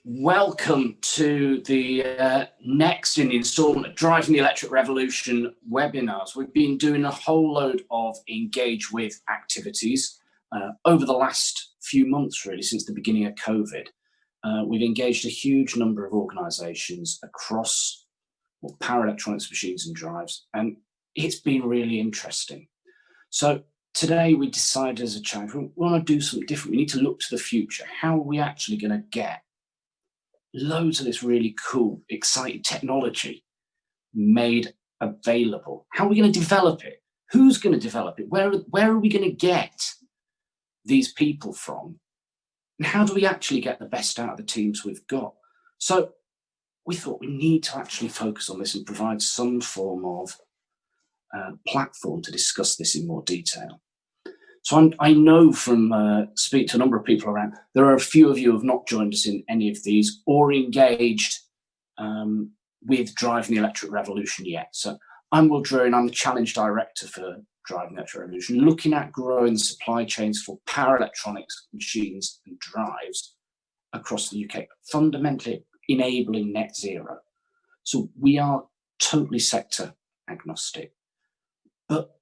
Welcome to the next in the instalment of Driving the Electric Revolution webinars. We've been doing a whole load of engage with activities over the last few months, really, since the beginning of COVID. We've engaged a huge number of organisations across power electronics, machines and drives, and it's been really interesting. So today we decided as a challenge, we want to do something different. We need to look to the future. How are we actually going to get loads of this really cool, exciting technology made available? How are we going to develop it? Who's going to develop it? Where are we going to get these people from? And how do we actually get the best out of the teams we've got? So we thought we need to actually focus on this and provide some form of platform to discuss this in more detail. So I know from speak to a number of people around, there are a few of you who have not joined us in any of these or engaged with Driving the Electric Revolution yet. So I'm Will Drury, and I'm the Challenge Director for Driving the Electric Revolution, looking at growing supply chains for power electronics, machines and drives across the UK, fundamentally enabling net zero. So we are totally sector agnostic, but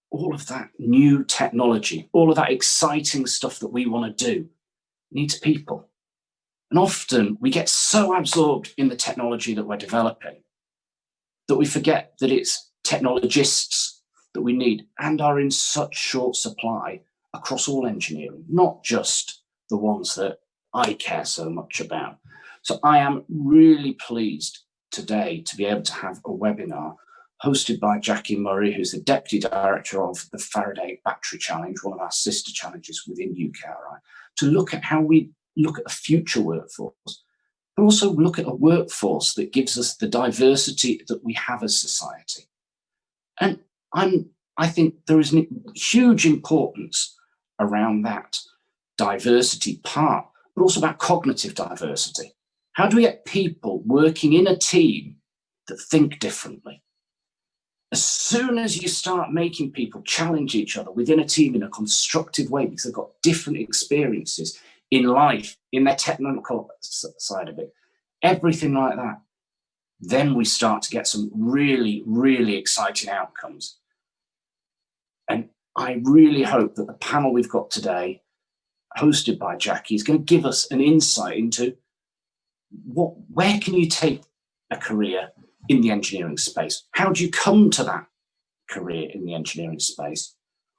all of that new technology, all of that exciting stuff that we want to do needs people. And often we get so absorbed in the technology that we're developing that we forget that it's technologists that we need and are in such short supply across all engineering, not just the ones that I care so much about. So I am really pleased today to be able to have a webinar hosted by Jacqui Murray, who's the Deputy Director of the Faraday Battery Challenge, one of our sister challenges within UKRI, to look at how we look at a future workforce, but also look at a workforce that gives us the diversity that we have as society. And I think there is a huge importance around that diversity part, but also about cognitive diversity. How do we get people working in a team that think differently? As soon as you start making people challenge each other within a team in a constructive way, because they've got different experiences in life, in their technical side of it, everything like that, then we start to get some really, really exciting outcomes. And I really hope that the panel we've got today, hosted by Jacqui, is going to give us an insight into where can you take a career in the engineering space? How do you come to that career in the engineering space?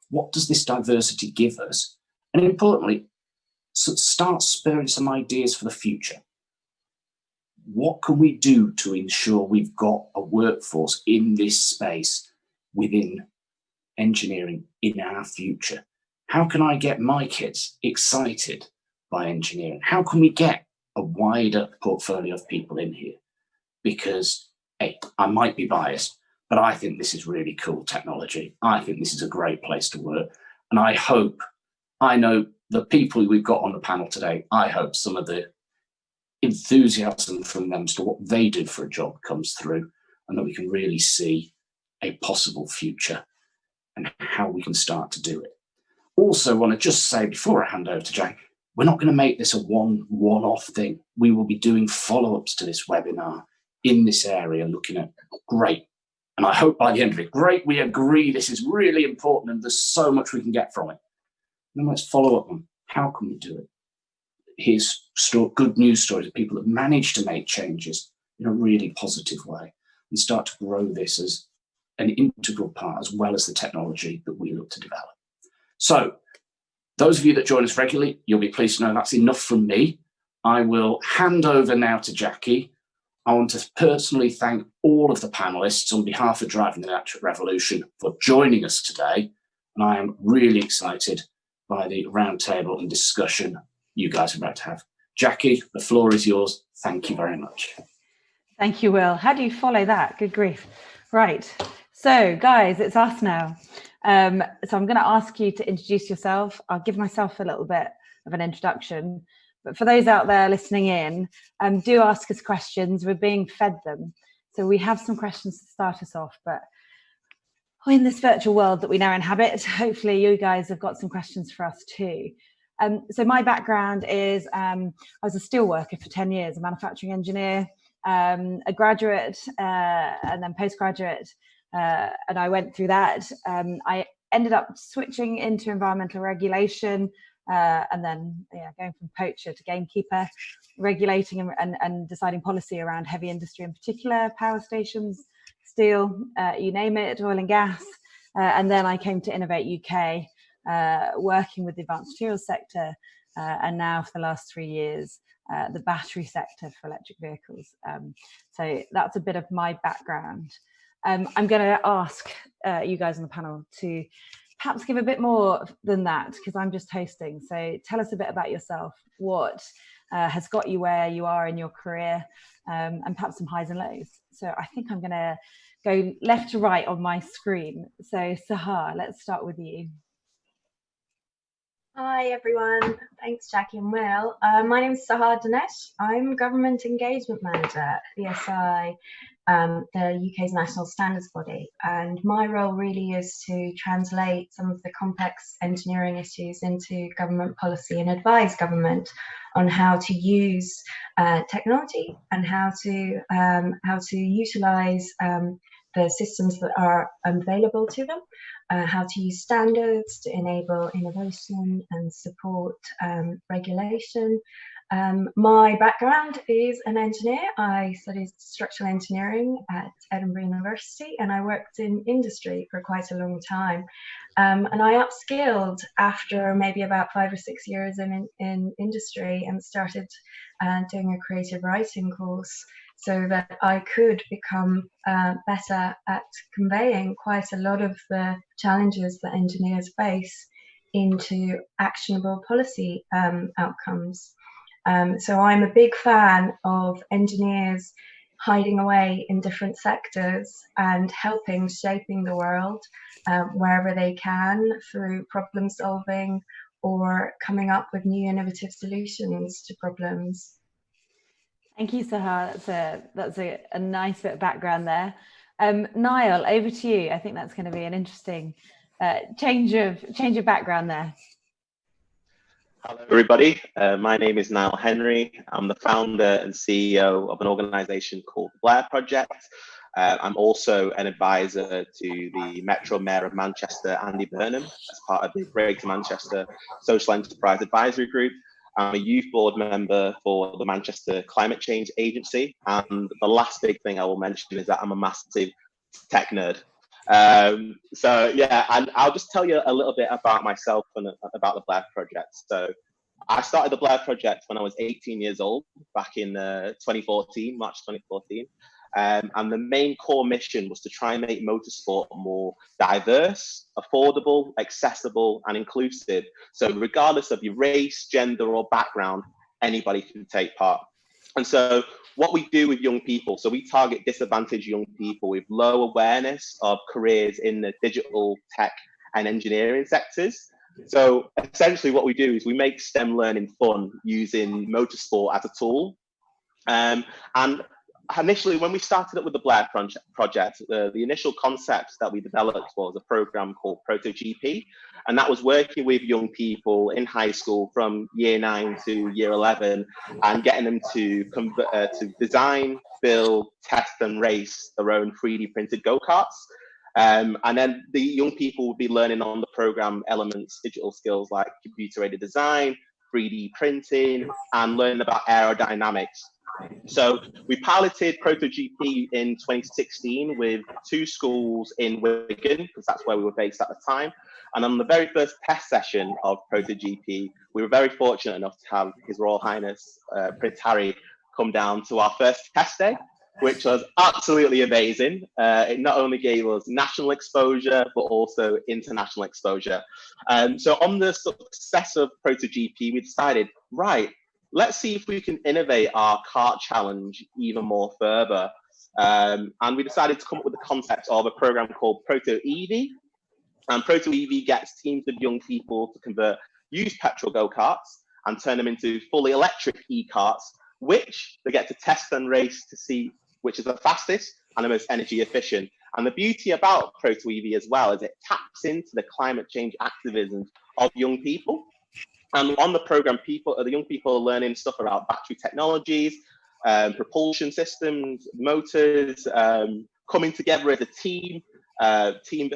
What does this diversity give us? And importantly, start spurring some ideas for the future. What can we do to ensure we've got a workforce in this space within engineering in our future? How can I get my kids excited by engineering? How can we get a wider portfolio of people in here? Because hey, I might be biased, but I think this is really cool technology. I think this is a great place to work. And I know the people we've got on the panel today, I hope some of the enthusiasm from them as to what they do for a job comes through, and that we can really see a possible future and how we can start to do it. Also want to just say before I hand over to Jack, we're not going to make this a one-off thing. We will be doing follow-ups to this webinar in this area, looking at great, and I hope by the end of it, great, we agree this is really important and there's so much we can get from it. Then let's follow up on how can we do it. Here's good news stories of people that manage to make changes in a really positive way and start to grow this as an integral part as well as the technology that we look to develop. So those of you that join us regularly, you'll be pleased to know that's enough from me. I will hand over now to Jacqui. I want to personally thank all of the panelists on behalf of Driving the Electric Revolution for joining us today. And I am really excited by the roundtable and discussion you guys are about to have. Jacqui, the floor is yours. Thank you very much. Thank you, Will. How do you follow that? Good grief. Right. So guys, it's us now. So I'm going to ask you to introduce yourself. I'll give myself a little bit of an introduction. But for those out there listening in, do ask us questions. We're being fed them. So we have some questions to start us off, but in this virtual world that we now inhabit, hopefully you guys have got some questions for us too. So my background is I was a steel worker for 10 years, a manufacturing engineer, a graduate and then postgraduate, and I went through that. I ended up switching into environmental regulation, and then going from poacher to gamekeeper, regulating and deciding policy around heavy industry in particular, power stations, steel, you name it, oil and gas. And then I came to Innovate UK, working with the advanced materials sector, and now for the last 3 years, the battery sector for electric vehicles. So that's a bit of my background. I'm going to ask you guys on the panel to perhaps give a bit more than that, because I'm just hosting. So tell us a bit about yourself, what has got you where you are in your career, and perhaps some highs and lows. So I think I'm going to go left to right on my screen. So Sahar, let's start with you. Hi everyone, thanks Jacqui and Will. My name is Sahar Dinesh. I'm Government Engagement Manager at ESI, the UK's national standards body, and my role really is to translate some of the complex engineering issues into government policy and advise government on how to use technology and how to utilise the systems that are available to them, how to use standards to enable innovation and support regulation. My background is an engineer. I studied structural engineering at Edinburgh University, and I worked in industry for quite a long time. And I upskilled after maybe about 5 or 6 years in industry, and started doing a creative writing course, so that I could become better at conveying quite a lot of the challenges that engineers face into actionable policy outcomes. So I'm a big fan of engineers hiding away in different sectors and shaping the world wherever they can, through problem solving or coming up with new innovative solutions to problems. Thank you, Sahar. That's a nice bit of background there. Niall, over to you. I think that's going to be an interesting change of background there. Hello, everybody. My name is Niall Henry. I'm the founder and CEO of an organisation called the Blair Project. I'm also an advisor to the Metro Mayor of Manchester, Andy Burnham, as part of the Greater Manchester Social Enterprise Advisory Group. I'm a youth board member for the Manchester Climate Change Agency. And the last big thing I will mention is that I'm a massive tech nerd. So yeah, and I'll just tell you a little bit about myself and about the Blair Project. So I started the Blair Project when I was 18 years old, back in 2014, March 2014. And the main core mission was to try and make motorsport more diverse, affordable, accessible, and inclusive. So regardless of your race, gender, or background, anybody can take part. And so what we do with young people, so we target disadvantaged young people with low awareness of careers in the digital, tech, and engineering sectors. So essentially what we do is we make STEM learning fun using motorsport as a tool. And initially, when we started up with the Blair Project, the initial concept that we developed was a program called Protogp, and that was working with young people in high school from year 9 to year 11 and getting them to design, build, test, and race their own 3D printed go-karts. And then the young people would be learning on the program elements, digital skills like computer-aided design, 3D printing, and learning about aerodynamics. So we piloted Protogp in 2016 with 2 schools in Wigan, because that's where we were based at the time. And on the very first test session of Protogp, we were very fortunate enough to have His Royal Highness Prince Harry come down to our first test day, which was absolutely amazing. It not only gave us national exposure, but also international exposure. So on the success of Protogp, we decided, right, let's see if we can innovate our kart challenge even more further. And we decided to come up with the concept of a program called Proto-EV. And Proto-EV gets teams of young people to convert used petrol go-karts and turn them into fully electric e-karts, which they get to test and race to see which is the fastest and the most energy efficient. And the beauty about Proto-EV as well is it taps into the climate change activism of young people. And on the program, the young people are learning stuff about battery technologies, propulsion systems, motors, coming together as a team, team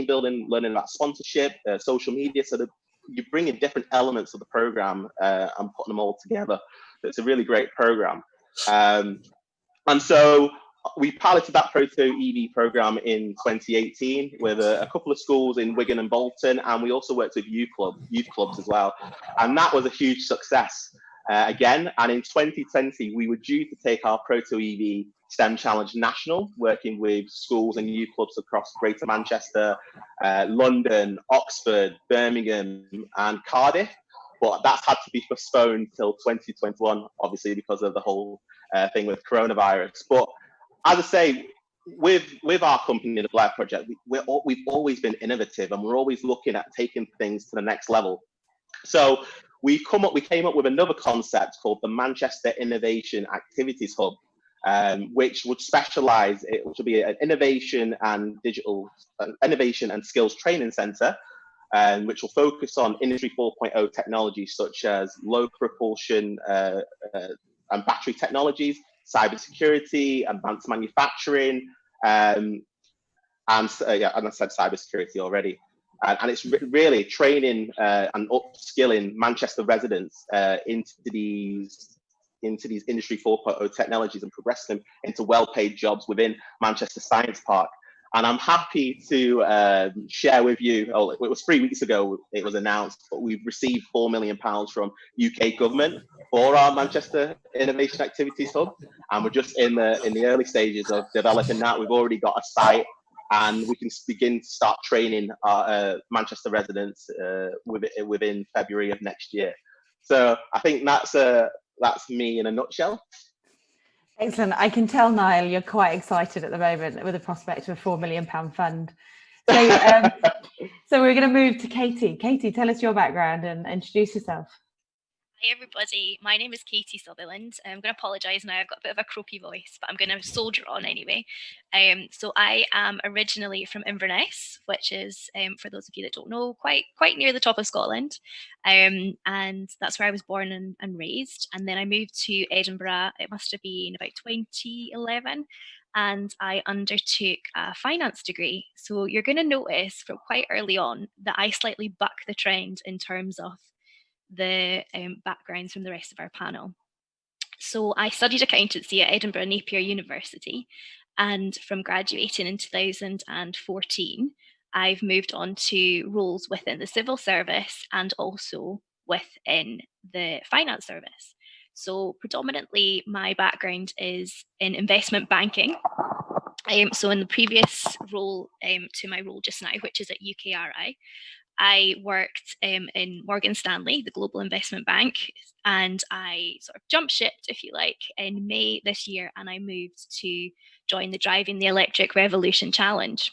building, learning about sponsorship, social media. So that you bring in different elements of the program and putting them all together. It's a really great program. And so we piloted that Proto EV program in 2018 with a couple of schools in Wigan and Bolton, and we also worked with youth clubs as well. And that was a huge success again. And in 2020, we were due to take our Proto EV STEM Challenge National, working with schools and youth clubs across Greater Manchester, London, Oxford, Birmingham, and Cardiff. But that's had to be postponed till 2021, obviously, because of the whole thing with coronavirus. But as I say, with our company, the Blair Project, we've always been innovative, and we're always looking at taking things to the next level. So we came up with another concept called the Manchester Innovation Activities Hub, which would specialise. It would be an innovation and skills training centre, which will focus on Industry 4.0 technologies such as low propulsion and battery technologies, cybersecurity, advanced manufacturing, and I said cybersecurity already. And it's really training and upskilling Manchester residents into these Industry 4.0 technologies and progressing them into well-paid jobs within Manchester Science Park. And I'm happy to share with you, it was 3 weeks ago it was announced, but we've received £4 million from UK government for our Manchester Innovation Activities Hub. And we're just in the early stages of developing that. We've already got a site, and we can begin to start training our Manchester residents within February of next year. So I think that's me in a nutshell. Excellent. I can tell, Niall, you're quite excited at the moment with the prospect of a £4 million fund. So, so we're going to move to Katie. Katie, tell us your background and introduce yourself. Hi everybody, my name is Katie Sutherland. I'm going to apologise now, I've got a bit of a croaky voice, but I'm going to soldier on anyway. So I am originally from Inverness, which is, for those of you that don't know, quite near the top of Scotland. And that's where I was born and raised. And then I moved to Edinburgh, it must have been about 2011. And I undertook a finance degree. So you're going to notice from quite early on that I slightly buck the trend in terms of the backgrounds from the rest of our panel. So I studied accountancy at Edinburgh Napier University, and from graduating in 2014, I've moved on to roles within the civil service and also within the finance service. So predominantly my background is in investment banking. So in the previous role to my role just now, which is at UKRI, I worked in Morgan Stanley, the global investment bank, and I sort of jumped ship, if you like, in May this year, and I moved to join the Driving the Electric Revolution Challenge.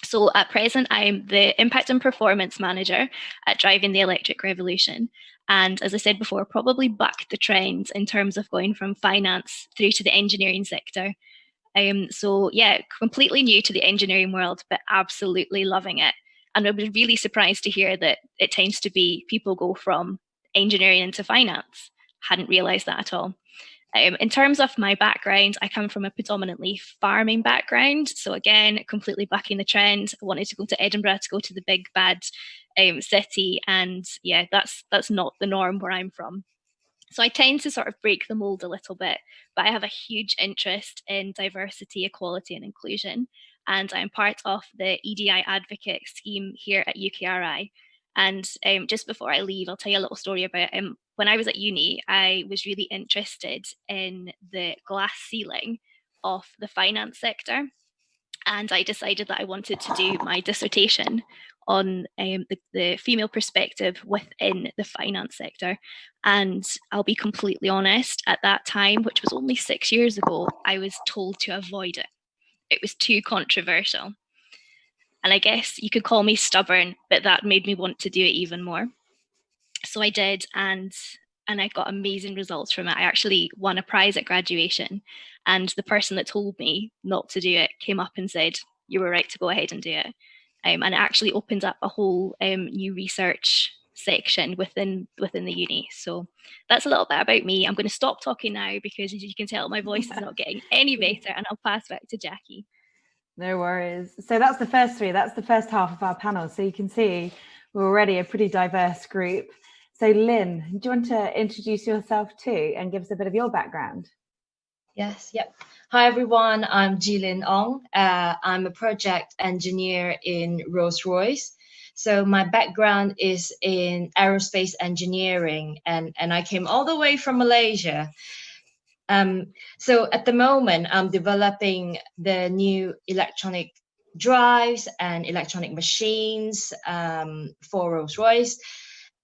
So at present, I'm the Impact and Performance Manager at Driving the Electric Revolution. And as I said before, probably bucked the trend in terms of going from finance through to the engineering sector. So yeah, completely new to the engineering world, but absolutely loving it. And I was really surprised to hear that it tends to be people go from engineering into finance. Hadn't realised that at all. In terms of my background, I come from a predominantly farming background. So again, completely bucking the trend. I wanted to go to Edinburgh to go to the big bad city. And yeah, that's not the norm where I'm from. So I tend to sort of break the mold a little bit, but I have a huge interest in diversity, equality and inclusion. And I'm part of the EDI advocate scheme here at UKRI. And just before I leave, I'll tell you a little story about when I was at uni, I was really interested in the glass ceiling of the finance sector. And I decided that I wanted to do my dissertation on the female perspective within the finance sector. And I'll be completely honest, at that time, which was only 6 years ago, I was told to avoid it. It was too controversial. And I guess you could call me stubborn, but that made me want to do it even more. So I did, and I got amazing results from it. I actually won a prize at graduation, and the person that told me not to do it came up and said, "You were right to go ahead and do it." And it actually opened up a whole new research section within the uni. So that's a little bit about me. I'm going to stop talking now because, as you can tell, my voice is not getting any better, and I'll pass back to Jacqui. No worries. So that's the first three. That's the first half of our panel. So you can see we're already a pretty diverse group. So Lynn, do you want to introduce yourself too and give us a bit of your background? Yes, yep. Hi everyone, I'm Jilin Ong. I'm a project engineer in Rolls-Royce. So my background is in aerospace engineering, and I came all the way from Malaysia. So at the moment, I'm developing the new electronic drives and electronic machines for Rolls-Royce.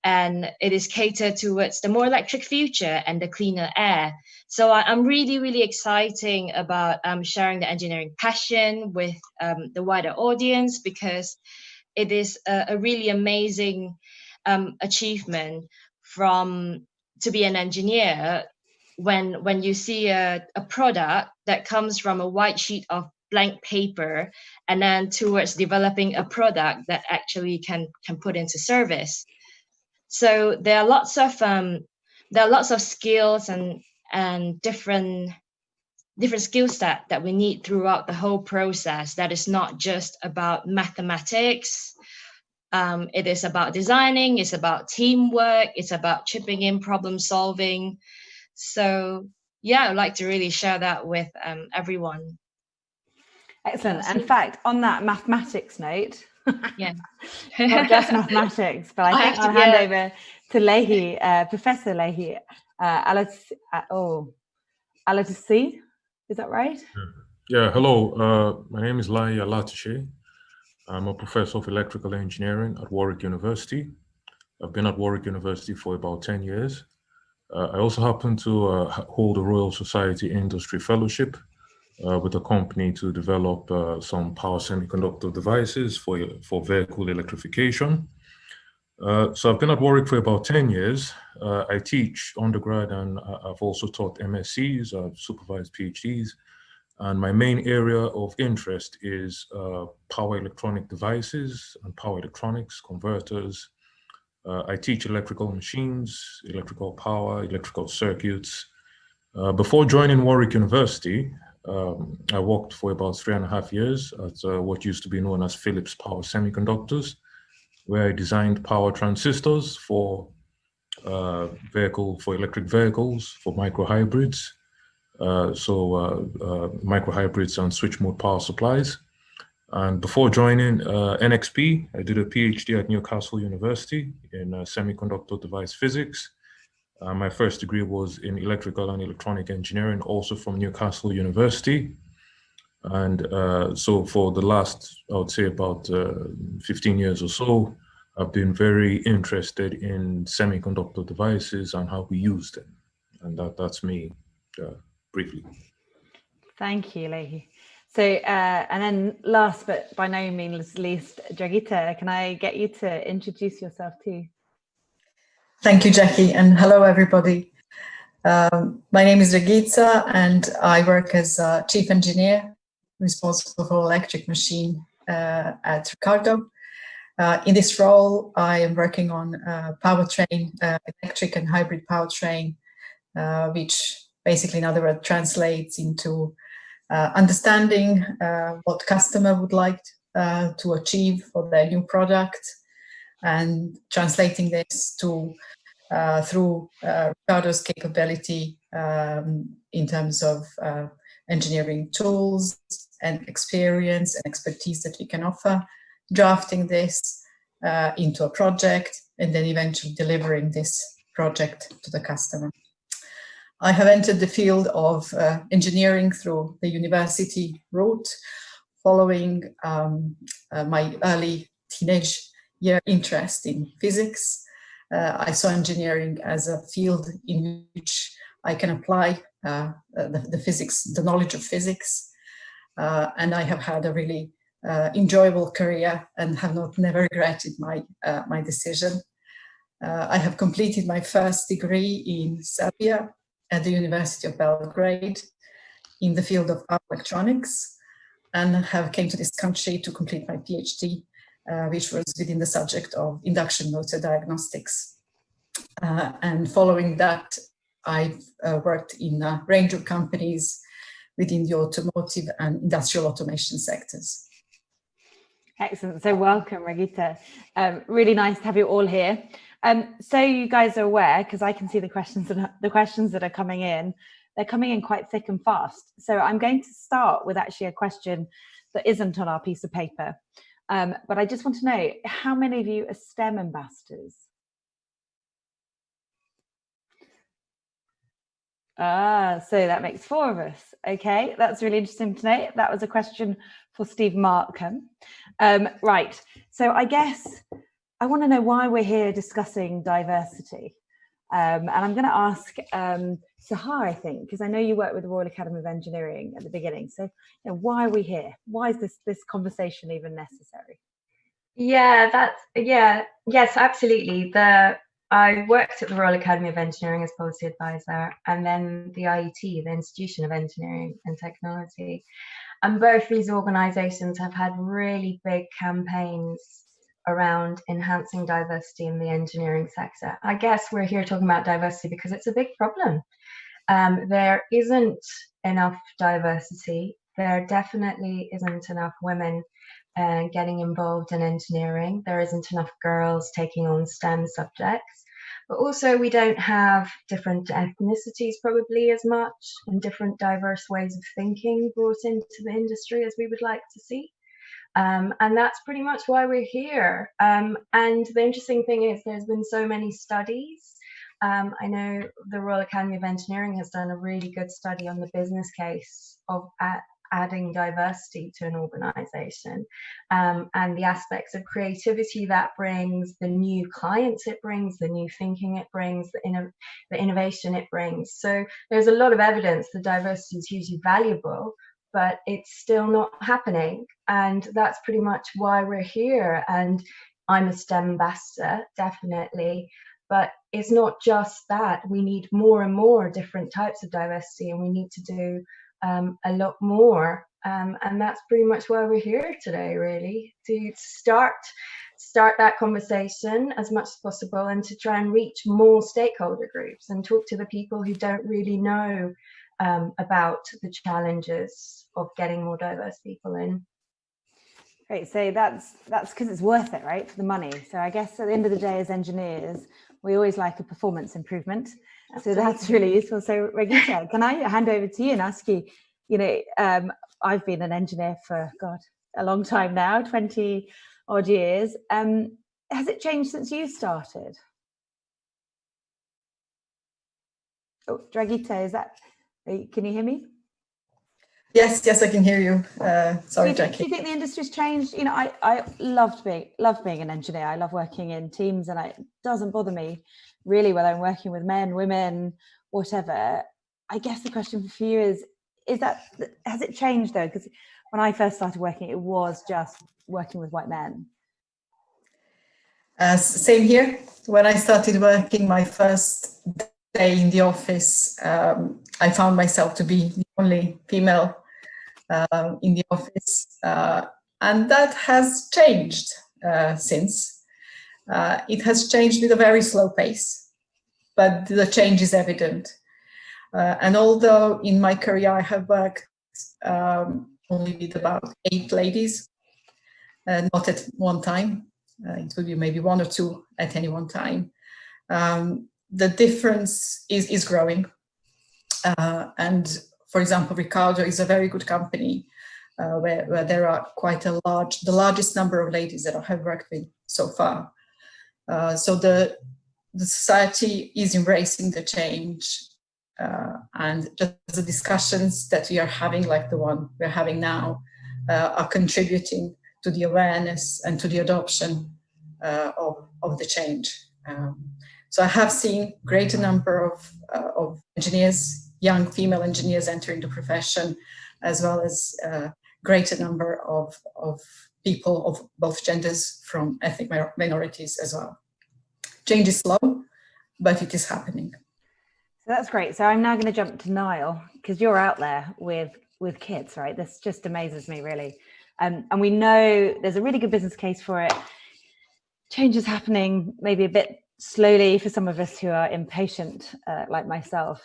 And it is catered towards the more electric future and the cleaner air. So I'm really, really excited about sharing the engineering passion with the wider audience, because it is a really amazing achievement to be an engineer when you see a product that comes from a white sheet of blank paper, and then towards developing a product that actually can put into service. So there are lots of skills and different skills that we need throughout the whole process. That is not just about mathematics. It is about designing. It's about teamwork. It's about chipping in, problem solving. So yeah, I'd like to really share that with everyone. Excellent. In fact, on that mathematics note, yeah, not just mathematics, but I think I'll hand over to Leahy, Professor Leahy Alatassi. Is that right? Yeah, hello. My name is Leahy Alatassi. I'm a professor of electrical engineering at Warwick University. I've been at Warwick University for about 10 years. I also happen to hold a Royal Society Industry Fellowship with a company to develop some power semiconductor devices for vehicle electrification. So I've been at Warwick for about 10 years. I teach undergrad, and I've also taught MScs, I've supervised PhDs. And my main area of interest is power electronic devices and power electronics, converters. I teach electrical machines, electrical power, electrical circuits. Before joining Warwick University, I worked for about 3.5 years at what used to be known as Philips Power Semiconductors, where I designed power transistors for electric vehicles, for microhybrids. Microhybrids and switch mode power supplies. And before joining NXP, I did a PhD at Newcastle University in semiconductor device physics. My first degree was in electrical and electronic engineering, also from Newcastle University. And so for the last, I would say about 15 years or so, I've been very interested in semiconductor devices and how we use them. And that's me, briefly. Thank you, Leahy. So, and then last but by no means least, Jagita, can I get you to introduce yourself too? Thank you, Jacqui, and hello, everybody. My name is Jagita, and I work as a chief engineer responsible for electric machine at Ricardo. In this role, I am working on powertrain, electric and hybrid powertrain, which basically, in other words, translates into understanding what customer would like to achieve for their new product, and translating this to through Ricardo's capability in terms of engineering tools and experience and expertise that we can offer, drafting this into a project, and then eventually delivering this project to the customer. I have entered the field of engineering through the university route, following my early teenage year interest in physics. I saw engineering as a field in which I can apply the knowledge of physics, and I have had a really enjoyable career and have never regretted my decision. I have completed my first degree in Serbia at the University of Belgrade in the field of power electronics, and have came to this country to complete my PhD which was within the subject of induction motor diagnostics. And following that, I've worked in a range of companies within the automotive and industrial automation sectors. Excellent. So welcome, Regita. Really nice to have you all here. So you guys are aware, because I can see the questions that are coming in. They're coming in quite thick and fast. So I'm going to start with actually a question that isn't on our piece of paper. But I just want to know, how many of you are STEM ambassadors? So that makes 4 of us. Okay, that's really interesting to know. That was a question for Steve Markham. Right, so I guess I want to know why we're here discussing diversity. And I'm going to ask Sahar, I think, because I know you worked with the Royal Academy of Engineering at the beginning. So, why are we here? Why is this conversation even necessary? Yes, absolutely. I worked at the Royal Academy of Engineering as policy advisor, and then the IET, the Institution of Engineering and Technology. And both these organisations have had really big campaigns around enhancing diversity in the engineering sector. I guess we're here talking about diversity because it's a big problem. There isn't enough diversity. There definitely isn't enough women getting involved in engineering. There isn't enough girls taking on STEM subjects. But also we don't have different ethnicities probably as much, and different diverse ways of thinking brought into the industry as we would like to see. And that's pretty much why we're here. And the interesting thing is there's been so many studies. I know the Royal Academy of Engineering has done a really good study on the business case of adding diversity to an organisation, and the aspects of creativity that brings, the new clients it brings, the new thinking it brings, the innovation it brings. So there's a lot of evidence that diversity is hugely valuable, but it's still not happening. And that's pretty much why we're here. And I'm a STEM ambassador, definitely. But it's not just that. We need more and more different types of diversity, and we need to do a lot more. And that's pretty much why we're here today, really, to start that conversation as much as possible, and to try and reach more stakeholder groups and talk to the people who don't really know about the challenges of getting more diverse people in. Great, so that's because it's worth it, right, for the money. So I guess at the end of the day, as engineers, we always like a performance improvement. Absolutely. So that's really useful. So Regita, can I hand over to you and ask you, I've been an engineer for, God, a long time now, 20 odd years. Has it changed since you started? Oh, Regita, can you hear me? Yes, I can hear you. Sorry, Jacqui. Do you think the industry's changed? I love being an engineer. I love working in teams, and it doesn't bother me really whether I'm working with men, women, whatever. I guess the question for you is has it changed though? Because when I first started working, it was just working with white men. Same here. When I started working my first day in the office, I found myself to be the only female in the office, and that has changed since. It has changed at a very slow pace, but the change is evident. And although in my career I have worked only with about 8 ladies, not at one time, it will be maybe 1 or 2 at any one time, the difference is growing. And for example, Ricardo is a very good company where there are quite the largest number of ladies that I have worked with so far. So the society is embracing the change, and just the discussions that we are having, like the one we're having now, are contributing to the awareness and to the adoption of the change. So I have seen greater number of engineers, young female engineers entering the profession, as well as greater number of people of both genders from ethnic minorities as well. Change is slow, but it is happening. So that's great. So I'm now going to jump to Niall, because you're out there with kids, right? This just amazes me, really. And we know there's a really good business case for it. Change is happening maybe a bit slowly for some of us who are impatient, like myself.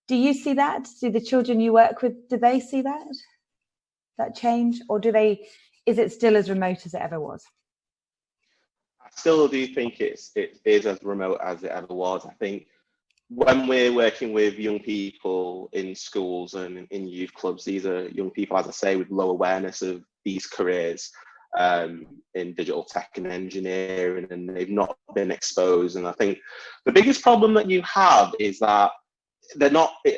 Do you see that? Do the children you work with, do they see that change, or is it still as remote as it ever was? I still do think it is as remote as it ever was. I think when we're working with young people in schools and in youth clubs, these are young people, as I say, with low awareness of these careers in digital tech and engineering, and they've not been exposed. And I think the biggest problem that you have is that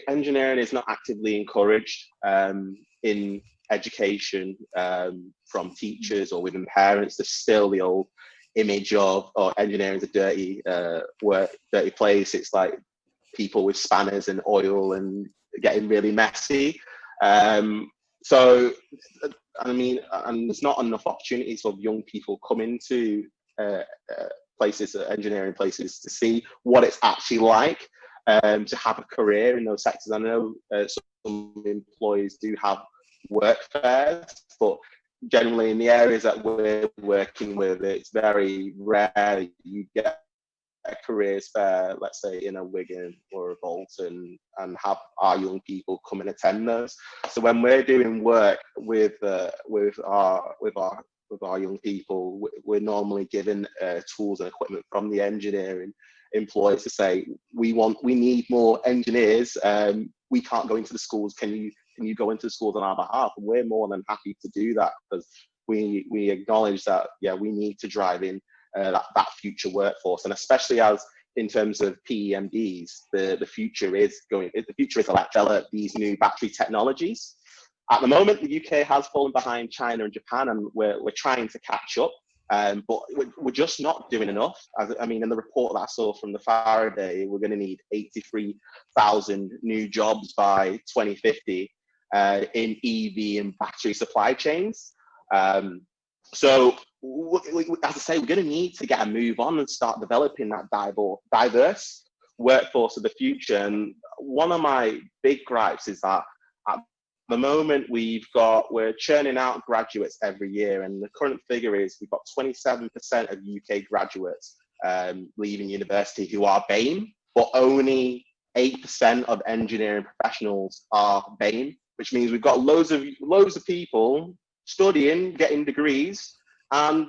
engineering is not actively encouraged in education from teachers or within parents. There's still the old image of, engineering is a dirty place. It's like people with spanners and oil and getting really messy. So, I mean, and there's not enough opportunities for young people coming to engineering places, to see what it's actually like to have a career in those sectors. I know some employers do have work fairs, but generally in the areas that we're working with, it's very rare you get a careers fair, let's say in a Wigan or a Bolton, and have our young people come and attend those. So when we're doing work with our young people, we're normally given tools and equipment from the engineering employers to say, we need more engineers. We can't go into the schools. Can you go into the schools on our behalf? And we're more than happy to do that, because we acknowledge that, yeah, we need to drive in that future workforce, and especially as in terms of PEMDs, the future is develop these new battery technologies. At the moment, the UK has fallen behind China and Japan, and we're trying to catch up, but we're just not doing enough. I mean, in the report that I saw from the Faraday, we're going to need 83,000 new jobs by 2050 in EV and battery supply chains. So, as I say, we're going to need to get a move on and start developing that diverse workforce of the future. And one of my big gripes is that at the moment we're churning out graduates every year, and the current figure is we've got 27% of UK graduates leaving university who are BAME, but only 8% of engineering professionals are BAME, which means we've got loads of people studying, getting degrees, and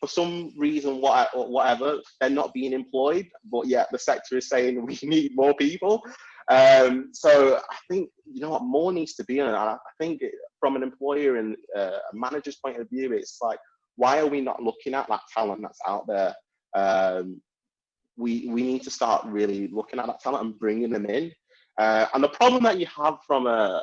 for some reason, whatever, they're not being employed, but yet the sector is saying we need more people. So I think, more needs to be on it. I think from an employer and a manager's point of view, it's like, why are we not looking at that talent that's out there? We need to start really looking at that talent and bringing them in. And the problem that you have from a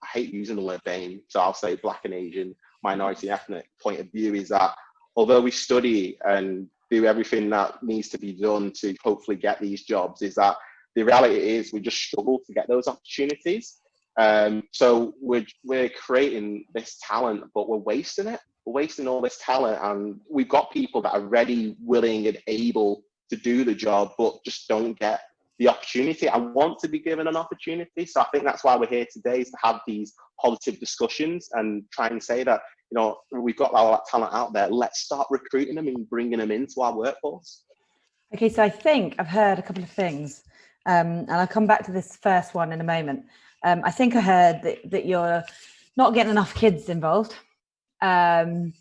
I hate using the word BAME, so I'll say Black and Asian minority ethnic point of view, is that although we study and do everything that needs to be done to hopefully get these jobs, is that the reality is we just struggle to get those opportunities. So we're creating this talent, but we're wasting it. We're wasting all this talent, and we've got people that are ready, willing, and able to do the job, but just don't get the opportunity. I want to be given an opportunity. So I think that's why we're here today, is to have these positive discussions and try and say that, we've got all that talent out there. Let's start recruiting them and bringing them into our workforce. Okay, so I think I've heard a couple of things, and I'll come back to this first one in a moment. I think I heard that you're not getting enough kids involved. And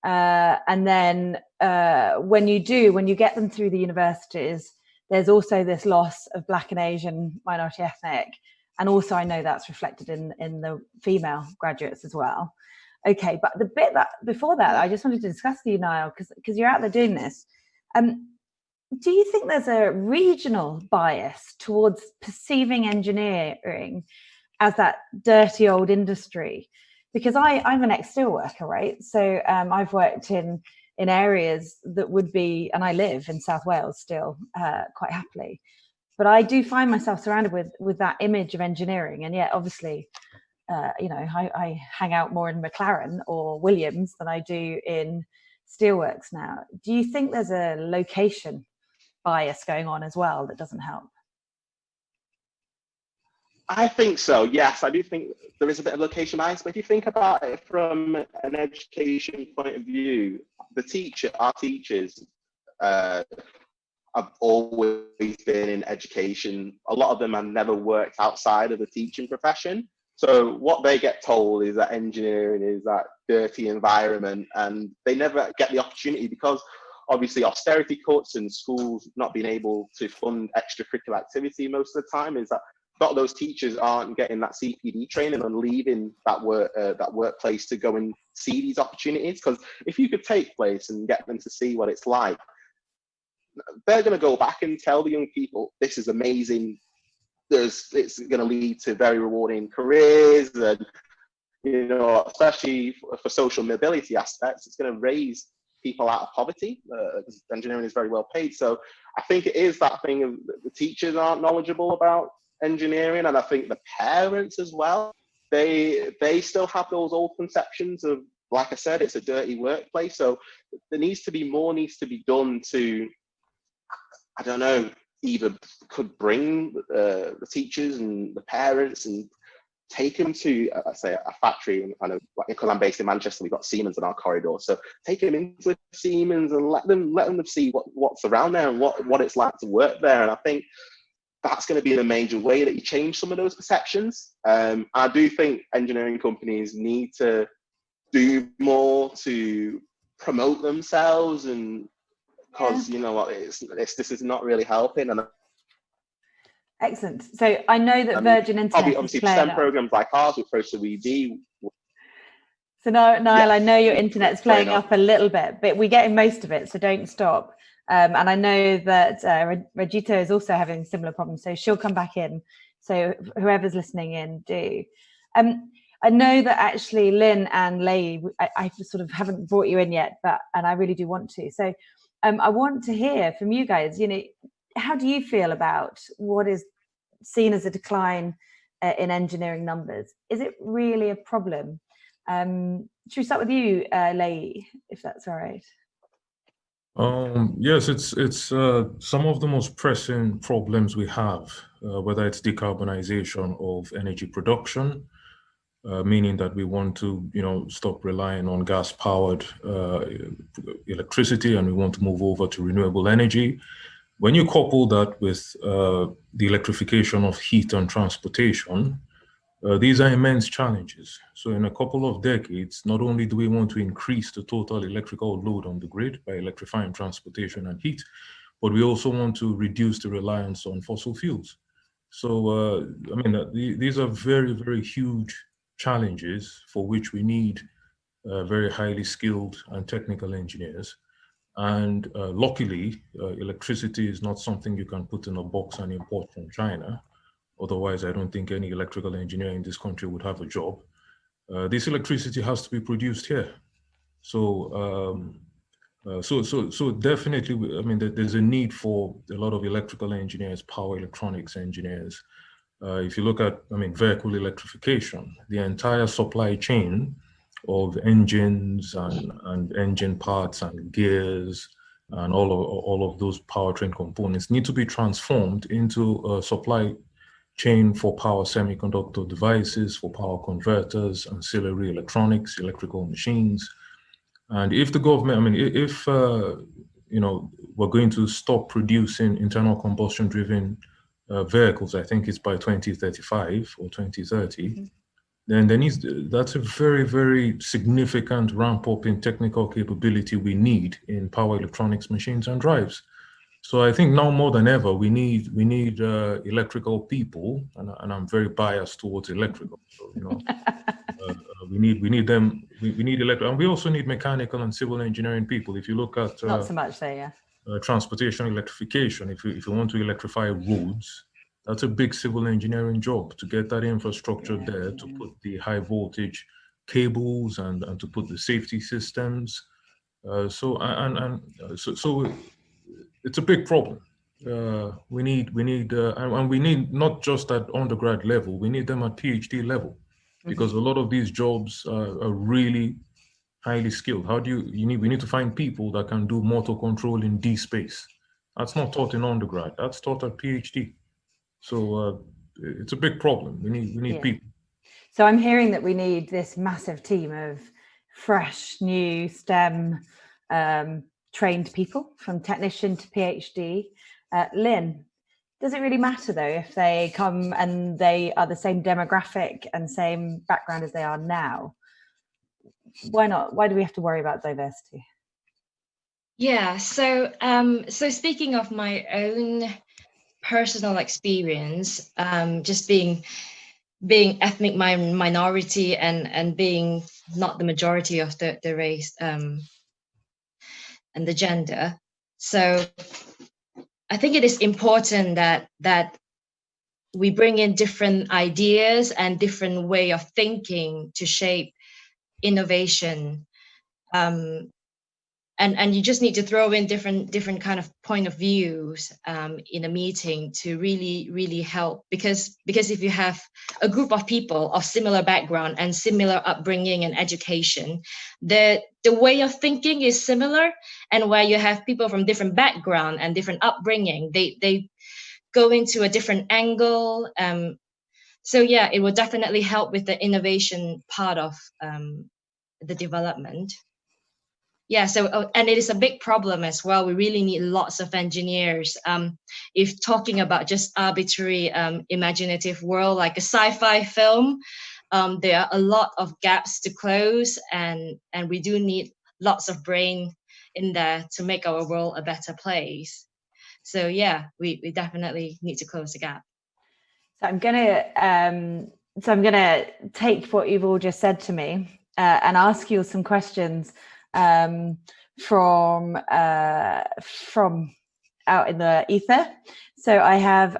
then when you get them through the universities, there's also this loss of Black and Asian minority ethnic. And also I know that's reflected in the female graduates as well. Okay, but the bit that before that, I just wanted to discuss with you, Niall, because you're out there doing this. Do you think there's a regional bias towards perceiving engineering as that dirty old industry? Because I'm an ex-steel worker, right? So I've worked in areas that would be, and I live in South Wales still quite happily, but I do find myself surrounded with that image of engineering, and yet obviously, I hang out more in McLaren or Williams than I do in steelworks now. Do you think there's a location bias going on as well that doesn't help? I think so, yes. I do think there is a bit of location bias, but if you think about it from an education point of view, our teachers have always been in education. A lot of them have never worked outside of the teaching profession. So what they get told is that engineering is that dirty environment, and they never get the opportunity because obviously austerity cuts and schools not being able to fund extracurricular activity most of the time is that a lot of those teachers aren't getting that CPD training and leaving that workplace to go and see these opportunities. Because if you could take place and get them to see what it's like, they're going to go back and tell the young people, this is amazing. It's going to lead to very rewarding careers, and especially for social mobility aspects, it's going to raise people out of poverty. Because engineering is very well paid. So I think it is that thing of the teachers aren't knowledgeable about engineering, and I think the parents as well. They still have those old conceptions of, like I said, it's a dirty workplace. So there needs to be done to, I don't know, either could bring the teachers and the parents and take them to, say, a factory. And I know, because I'm based in Manchester, we've got Siemens in our corridor. So take them into Siemens and let them see what's around there and what it's like to work there. And I think that's going to be the major way that you change some of those perceptions. I do think engineering companies need to do more to promote themselves, and because you know what, this is not really helping. And excellent. So I know that Virgin Internet obviously is STEM programs like ours with ProTogp. So Niall, I know your internet's playing up a little bit, but we're getting most of it, so don't stop. And I know that Regita is also having similar problems, so she'll come back in. So whoever's listening in, do. I know that actually Lynn and Lei, I sort of haven't brought you in yet, and I really do want to. So I want to hear from you guys. How do you feel about what is seen as a decline in engineering numbers? Is it really a problem? Should we start with you, Lei, if that's all right? Yes, it's some of the most pressing problems we have, whether it's decarbonization of energy production, meaning that we want to, stop relying on gas-powered electricity, and we want to move over to renewable energy. When you couple that with the electrification of heat and transportation, these are immense challenges. So in a couple of decades, not only do we want to increase the total electrical load on the grid by electrifying transportation and heat, but we also want to reduce the reliance on fossil fuels. So, these are very, very huge challenges for which we need very highly skilled and technical engineers. And luckily, electricity is not something you can put in a box and import from China. Otherwise, I don't think any electrical engineer in this country would have a job. This electricity has to be produced here. So, so definitely, there's a need for a lot of electrical engineers, power electronics engineers. If you look at, vehicle electrification, the entire supply chain of engines and engine parts and gears and all of those powertrain components need to be transformed into a supply chain for power semiconductor devices, for power converters, ancillary electronics, electrical machines. And if the government, if we're going to stop producing internal combustion driven vehicles, I think it's by 2035 or 2030, then that's a very, very significant ramp up in technical capability we need in power electronics machines and drives. So I think now more than ever, we need electrical people, and I'm very biased towards electrical. So, we need them. We need electrical, and we also need mechanical and civil engineering people. If you look at not so much there, yeah. Transportation electrification, if you want to electrify roads, that's a big civil engineering job to get that infrastructure there, to put the high voltage cables and to put the safety systems. So it's a big problem. We need not just at undergrad level, we need them at PhD level, because a lot of these jobs are really highly skilled. We need to find people that can do motor control in D space. That's not taught in undergrad, that's taught at PhD. So it's a big problem. We need people. So I'm hearing that we need this massive team of fresh, new STEM trained people, from technician to PhD. Lynn, does it really matter though if they come and they are the same demographic and same background as they are now? Why not? Why do we have to worry about diversity? Yeah, so so speaking of my own personal experience, just being ethnic minority and being not the majority of the race and the gender. So I think it is important that we bring in different ideas and different way of thinking to shape innovation. And you just need to throw in different kind of point of views in a meeting to really help, because if you have a group of people of similar background and similar upbringing and education, the way of thinking is similar, and where you have people from different background and different upbringing, they go into a different angle. So yeah, it will definitely help with the innovation part of the development. Yeah, so and it is a big problem as well. We really need lots of engineers. If talking about just arbitrary imaginative world like a sci-fi film, there are a lot of gaps to close, and we do need lots of brain in there to make our world a better place. So yeah, we definitely need to close the gap. So I'm gonna take what you've all just said to me and ask you some questions from out in the ether. So I have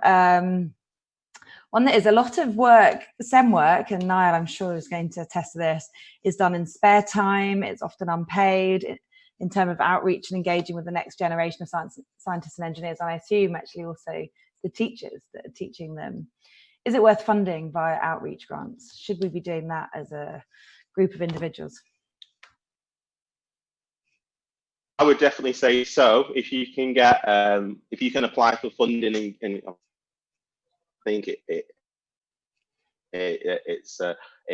one that is a lot of work, STEM work, and Niall, I'm sure, is going to attest to this, is done in spare time. It's often unpaid in terms of outreach and engaging with the next generation of scientists and engineers. And I assume actually also the teachers that are teaching them. Is it worth funding via outreach grants? Should we be doing that as a group of individuals? I would definitely say so. If you can get, if you can apply for funding, and I think it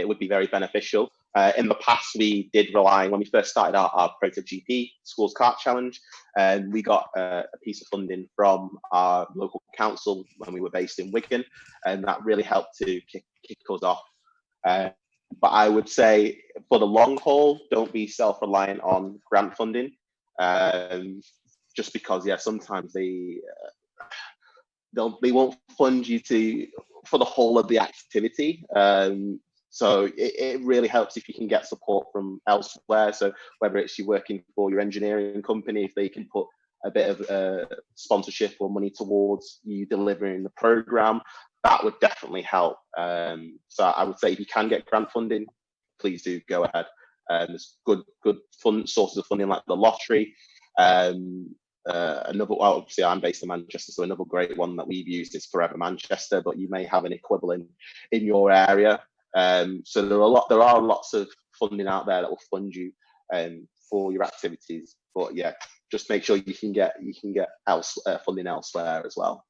would be very beneficial. In the past, we did rely, when we first started our Protogp Schools Cart Challenge, and we got a piece of funding from our local council when we were based in Wigan, and that really helped to kick us off. But I would say for the long haul, don't be self-reliant on grant funding. Just because, yeah, sometimes they won't fund you for the whole of the activity. So it really helps if you can get support from elsewhere. So whether it's you working for your engineering company, if they can put a bit of sponsorship or money towards you delivering the program, that would definitely help. So I would say if you can get grant funding, please do go ahead. There's good sources of funding like the lottery. Another, well, obviously I'm based in Manchester, so another great one that we've used is Forever Manchester, but you may have an equivalent in your area. So there are lots of funding out there that will fund you for your activities. But yeah, just make sure you can get funding elsewhere as well.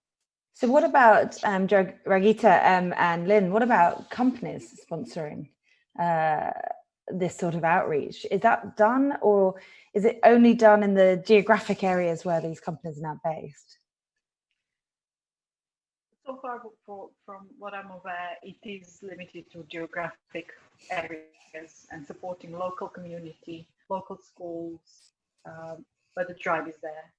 So what about Ragita and Lynn? What about companies sponsoring this sort of outreach? Is that done, or is it only done in the geographic areas where these companies are now based? So far, from what I'm aware, it is limited to geographic areas and supporting local community, local schools, but the drive is there.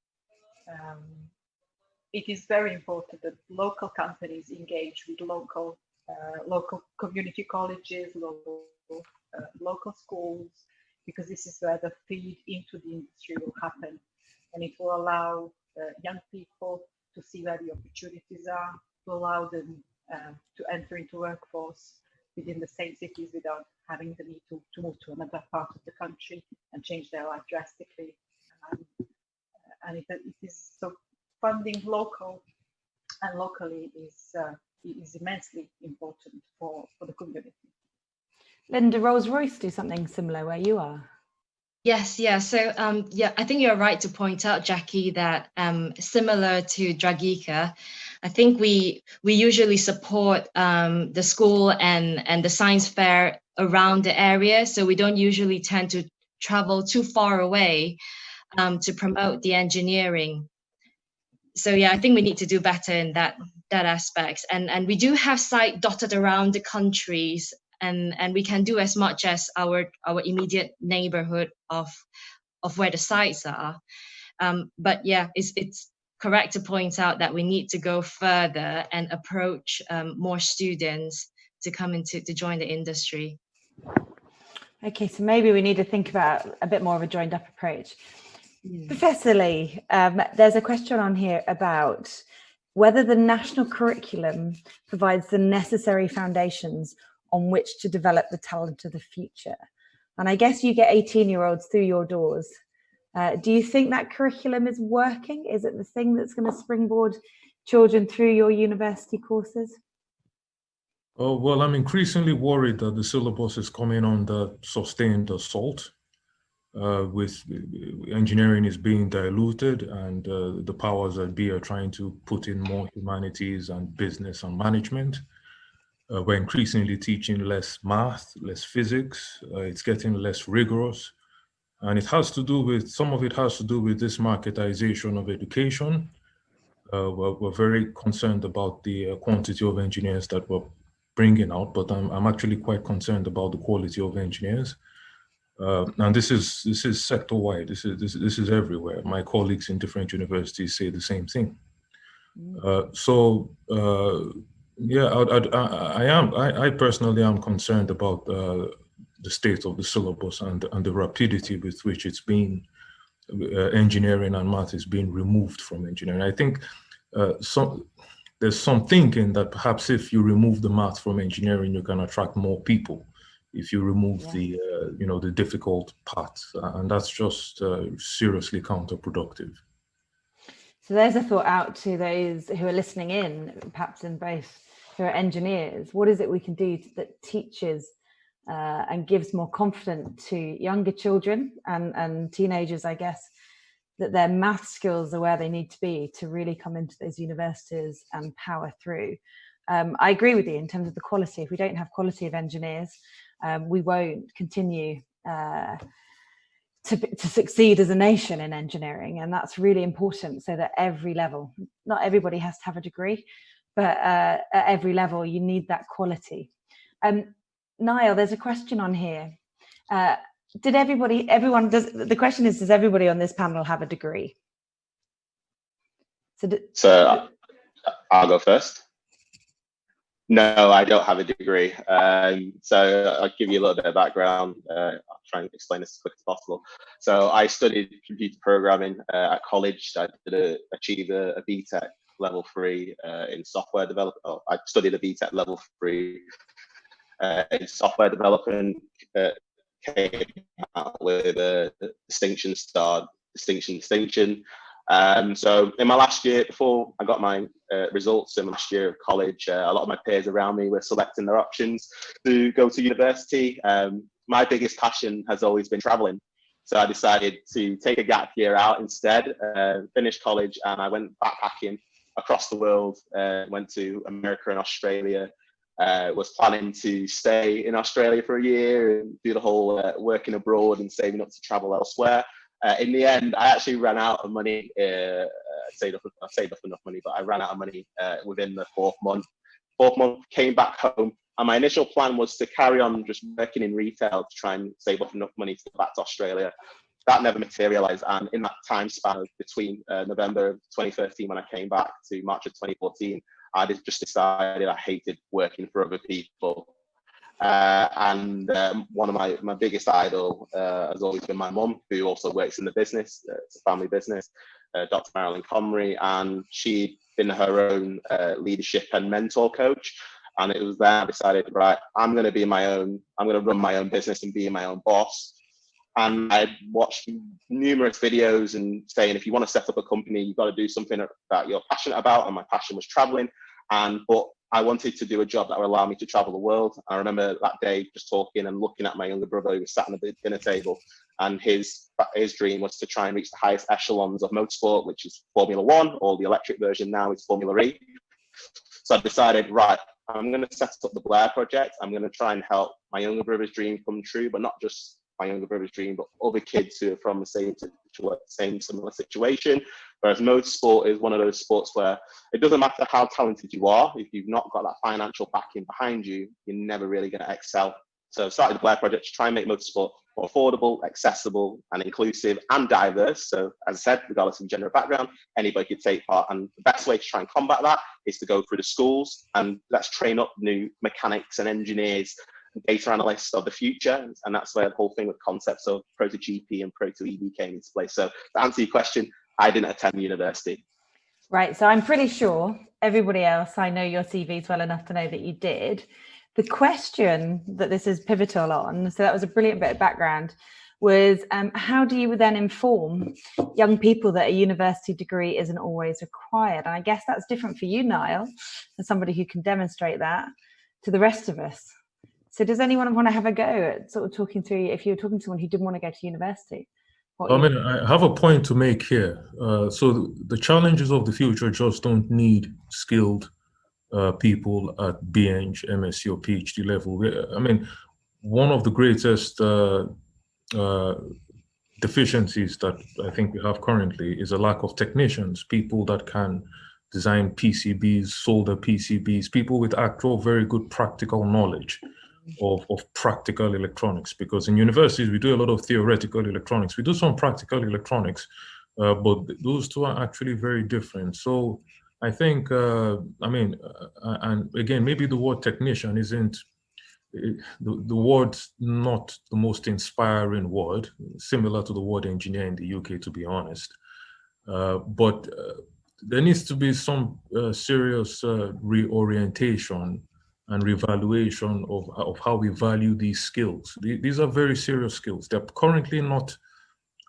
It is very important that local companies engage with local community colleges, local schools, because this is where the feed into the industry will happen, and it will allow young people to see where the opportunities are, to allow them to enter into workforce within the same cities without having the need to move to another part of the country and change their life drastically. And it is so funding local and locally is immensely important for the community. Linda, Rolls-Royce do something similar where you are? Yes, yeah. So yeah, I think you're right to point out, Jacqui, that similar to Dragica, I think we usually support the school and the science fair around the area, so we don't usually tend to travel too far away to promote the engineering. So yeah, I think we need to do better in that aspect. And we do have sites dotted around the countries, and we can do as much as our immediate neighborhood of where the sites are. But yeah, it's correct to point out that we need to go further and approach more students to come into to join the industry. Okay, so maybe we need to think about a bit more of a joined up approach. Yeah. Professor Lee, there's a question on here about whether the national curriculum provides the necessary foundations on which to develop the talent of the future. And I guess you get 18-year-olds through your doors. Do you think that curriculum is working? Is it the thing that's going to springboard children through your university courses? Oh, well, I'm increasingly worried that the syllabus is coming under sustained assault. With engineering is being diluted, and the powers that be are trying to put in more humanities and business and management. We're increasingly teaching less math, less physics. It's getting less rigorous. And it has to do with, some of it has to do with this marketization of education. We're very concerned about the quantity of engineers that we're bringing out, but I'm actually quite concerned about the quality of engineers. And this is sector-wide. This is everywhere. My colleagues in different universities say the same thing. Yeah, I personally am concerned about the state of the syllabus and the rapidity with which it's being engineering and math is being removed from engineering. I think there's some thinking that perhaps if you remove the math from engineering, you can attract more people. If you remove the the difficult parts, and that's just seriously counterproductive. So there's a thought out to those who are listening in, perhaps in both, who are engineers. What is it we can do that teaches and gives more confidence to younger children and teenagers, I guess, that their math skills are where they need to be to really come into those universities and power through? I agree with you in terms of the quality. If we don't have quality of engineers, we won't continue to succeed as a nation in engineering, and that's really important. So that every level, not everybody has to have a degree, but at every level you need that quality. Niall, there's a question on here. The question is, does everybody on this panel have a degree? So I'll go first. No, I don't have a degree. So I'll give you a little bit of background. I'll try and explain this as quick as possible. So I studied computer programming at college. I achieved a BTEC level 3 in software development. Oh, I studied a BTEC level 3 in software development. Came out with a distinction. So in my last year, before I got my results in my last year of college, a lot of my peers around me were selecting their options to go to university. My biggest passion has always been traveling. So I decided to take a gap year out instead, finish college, and I went backpacking across the world, went to America and Australia. Was planning to stay in Australia for a year and do the whole working abroad and saving up to travel elsewhere. In the end, I actually ran out of money. I saved up enough money, but I ran out of money within the fourth month. Came back home, and my initial plan was to carry on just working in retail to try and save up enough money to go back to Australia. That never materialized, and in that time span between November of 2013 when I came back to March of 2014, I just decided I hated working for other people. And one of my biggest idol has always been my mum, who also works in the business. It's a family business, Dr. Marilyn Comrie, and she'd been her own leadership and mentor coach. And it was there I decided, right, I'm going to run my own business and be my own boss. And I watched numerous videos and saying, if you want to set up a company, you've got to do something that you're passionate about. And my passion was traveling. But I wanted to do a job that would allow me to travel the world. I remember that day just talking and looking at my younger brother who was sat at the dinner table, and his dream was to try and reach the highest echelons of motorsport, which is Formula 1, or the electric version now is Formula E. So I decided, right, I'm going to set up the Blair Project. I'm going to try and help my younger brother's dream come true, but not just my younger brother's dream, but other kids who are from the same similar situation. Whereas motorsport is one of those sports where it doesn't matter how talented you are, if you've not got that financial backing behind you, you're never really going to excel. So I started the Blair Project to try and make motorsport more affordable, accessible, and inclusive and diverse. So as I said, regardless of gender or background, anybody could take part. And the best way to try and combat that is to go through the schools and let's train up new mechanics and engineers, data analysts of the future. And that's where the whole thing with concepts of Protogp and Proto-EV came into play. So to answer your question, I didn't attend university. Right, so I'm pretty sure everybody else, I know your CVs well enough to know that you did. The question that this is pivotal on, so that was a brilliant bit of background, was how do you then inform young people that a university degree isn't always required? And I guess that's different for you, Niall, as somebody who can demonstrate that to the rest of us. So does anyone want to have a go at sort of talking through, if you were talking to someone who didn't want to go to university? I have a point to make here. So the challenges of the future just don't need skilled people at BEng, MSc or PhD level. I mean, one of the greatest deficiencies that I think we have currently is a lack of technicians, people that can design PCBs, solder PCBs, people with actual very good practical knowledge of practical electronics. Because in universities, we do a lot of theoretical electronics. We do some practical electronics, but those two are actually very different. So I think, and again, maybe the word technician isn't, the word's not the most inspiring word, similar to the word engineer in the UK, to be honest. But there needs to be some serious reorientation and revaluation of how we value these skills. These are very serious skills. They're currently not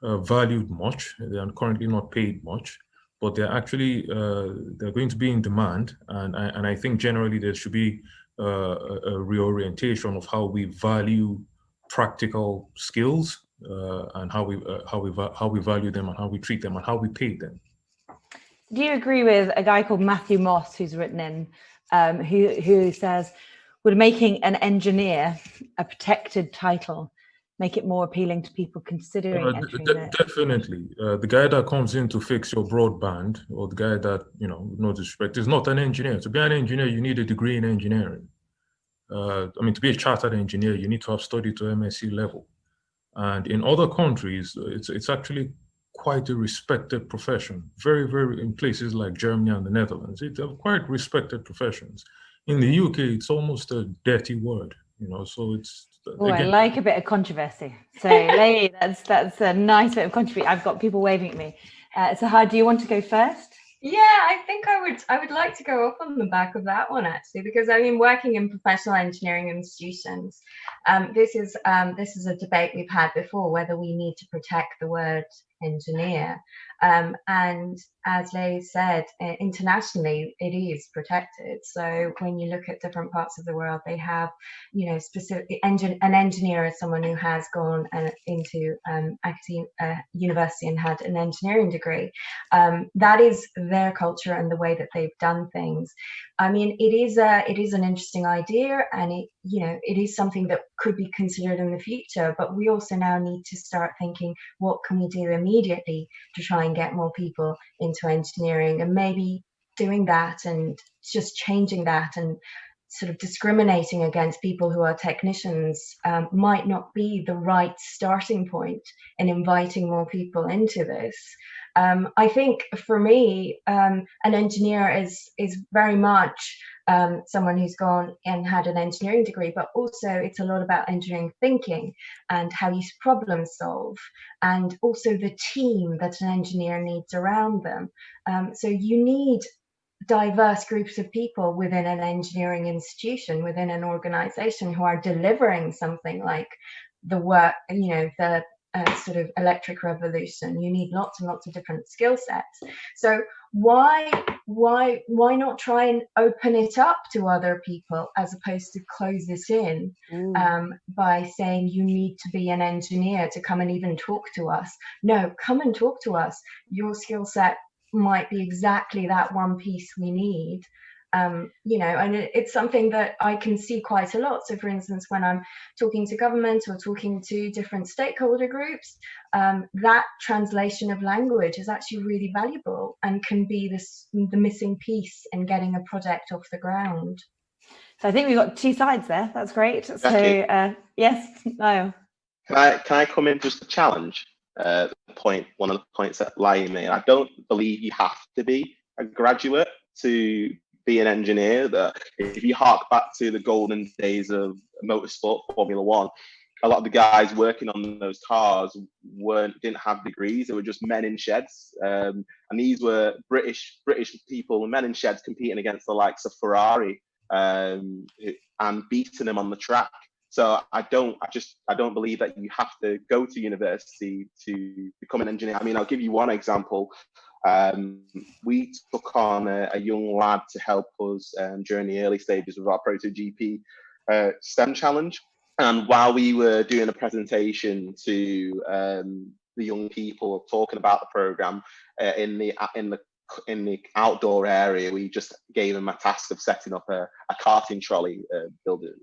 valued much. They are currently not paid much, but they're actually, they're going to be in demand. And I think generally there should be a reorientation of how we value practical skills and how we value them and how we treat them and how we pay them. Do you agree with a guy called Matthew Moss who's written in, who says, would making an engineer a protected title make it more appealing to people considering entering it? Definitely. The guy that comes in to fix your broadband, or the guy that, no disrespect, is not an engineer. To be an engineer, you need a degree in engineering. To be a chartered engineer, you need to have studied to MSc level. And in other countries, it's actually quite a respected profession. Very, very, in places like Germany and the Netherlands, it's quite respected professions. In the UK, it's almost a dirty word, so it's... Oh, I like a bit of controversy. So, Leigh, that's a nice bit of controversy. I've got people waving at me. Sahar, do you want to go first? Yeah, I think I would like to go up on the back of that one, actually, because working in professional engineering institutions, this is a debate we've had before, whether we need to protect the word engineer. And as Leigh said, internationally, it is protected. So when you look at different parts of the world, they have, specific an engineer is someone who has gone into university and had an engineering degree. That is their culture and the way that they've done things. It is an interesting idea, and it is something that could be considered in the future. But we also now need to start thinking, what can we do immediately to try and get more people into engineering, and maybe doing that and just changing that and sort of discriminating against people who are technicians might not be the right starting point in inviting more people into this. I think for me, an engineer is very much someone who's gone and had an engineering degree, but also it's a lot about engineering thinking and how you problem solve, and also the team that an engineer needs around them. So you need diverse groups of people within an engineering institution, within an organization, who are delivering something like the work, the sort of electric revolution. You need lots and lots of different skill sets. So why not try and open it up to other people as opposed to close this in by saying you need to be an engineer to come and even talk to us? No, come and talk to us. Your skill set might be exactly that one piece we need. You know, and it's something that I can see quite a lot. So for instance, when I'm talking to government or talking to different stakeholder groups, that translation of language is actually really valuable and can be the missing piece in getting a project off the ground. So I think we've got two sides there. That's great. So yes, no. Can I come in just to challenge one of the points that Lai made? I don't believe you have to be a graduate to be an engineer. That if you hark back to the golden days of motorsport, Formula One, a lot of the guys working on those cars didn't have degrees. They were just men in sheds, and these were British people, men in sheds, competing against the likes of Ferrari and beating them on the track. So I don't believe that you have to go to university to become an engineer. I mean, I'll give you one example. We took on a young lad to help us during the early stages of our Protogp STEM challenge. And while we were doing a presentation to the young people talking about the program in the outdoor area, we just gave him a task of setting up a karting trolley, building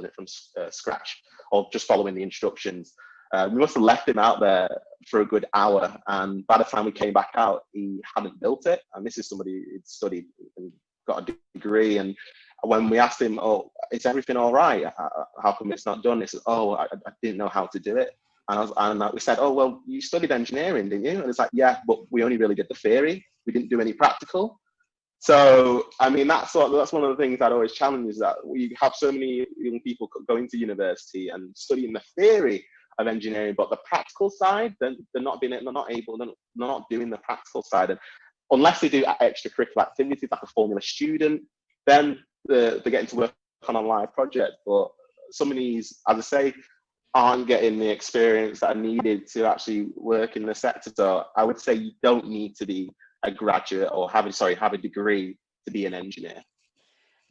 it from scratch, or just following the instructions. We must have left him out there for a good hour, and by the time we came back out, he hadn't built it. And this is somebody who'd studied and got a degree. And when we asked him, "Oh, is everything all right? How come it's not done?" He said, "Oh, I didn't know how to do it." And we said, "Oh, well, you studied engineering, didn't you?" And it's like, "Yeah, but we only really did the theory. We didn't do any practical." So, I mean, that's one of the things that always challenges, that we have so many young people going to university and studying the theory of engineering, but the practical side, they're not doing the practical side. And unless they do extracurricular activities like a Formula student, then they're getting to work on a live project. But some of these, as I say, aren't getting the experience that are needed to actually work in the sector. So I would say you don't need to be a graduate or have a degree to be an engineer.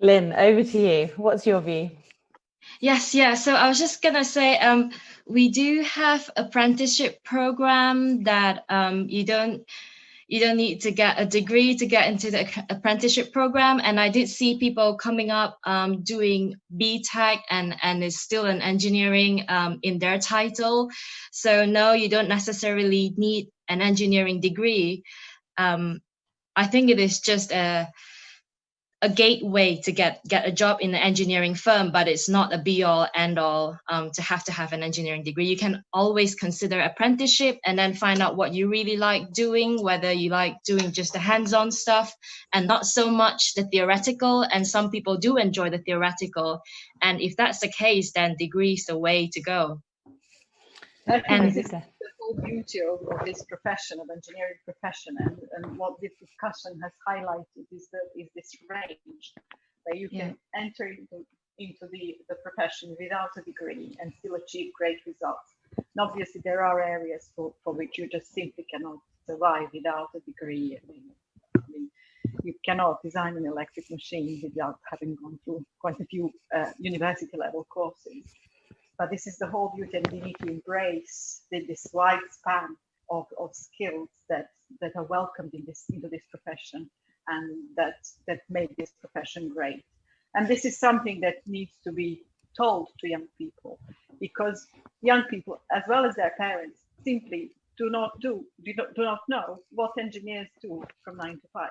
Lynn, over to you. What's your view? Yes, yeah. So I was just gonna say, we do have apprenticeship program that you don't need to get a degree to get into the apprenticeship program. And I did see people coming up doing BTech and is still an engineering in their title. So no, you don't necessarily need an engineering degree. I think it is just a gateway to get a job in an engineering firm, but it's not a be-all end-all to have an engineering degree. You can always consider apprenticeship and then find out what you really like doing, whether you like doing just the hands-on stuff and not so much the theoretical. And some people do enjoy the theoretical. And if that's the case, then degree is the way to go. And this is the whole beauty of this profession, of engineering profession, and what this discussion has highlighted is this range where you can enter into the profession without a degree and still achieve great results. And obviously there are areas for which you just simply cannot survive without a degree. I mean, you cannot design an electric machine without having gone through quite a few university level courses. But this is the whole beauty, and we need to embrace this wide span of skills that are welcomed into this profession, and that make this profession great. And this is something that needs to be told to young people, because young people, as well as their parents, simply do not know what engineers do from 9 to 5.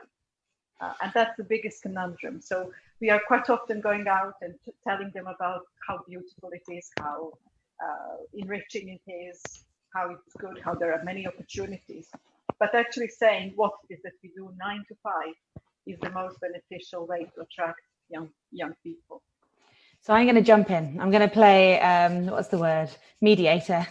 And that's the biggest conundrum. So we are quite often going out and telling them about how beautiful it is, how enriching it is, how it's good, how there are many opportunities. But actually saying what it is that we do 9 to 5 is the most beneficial way to attract young people. So I'm going to jump in. I'm going to play, what's the word? Mediator.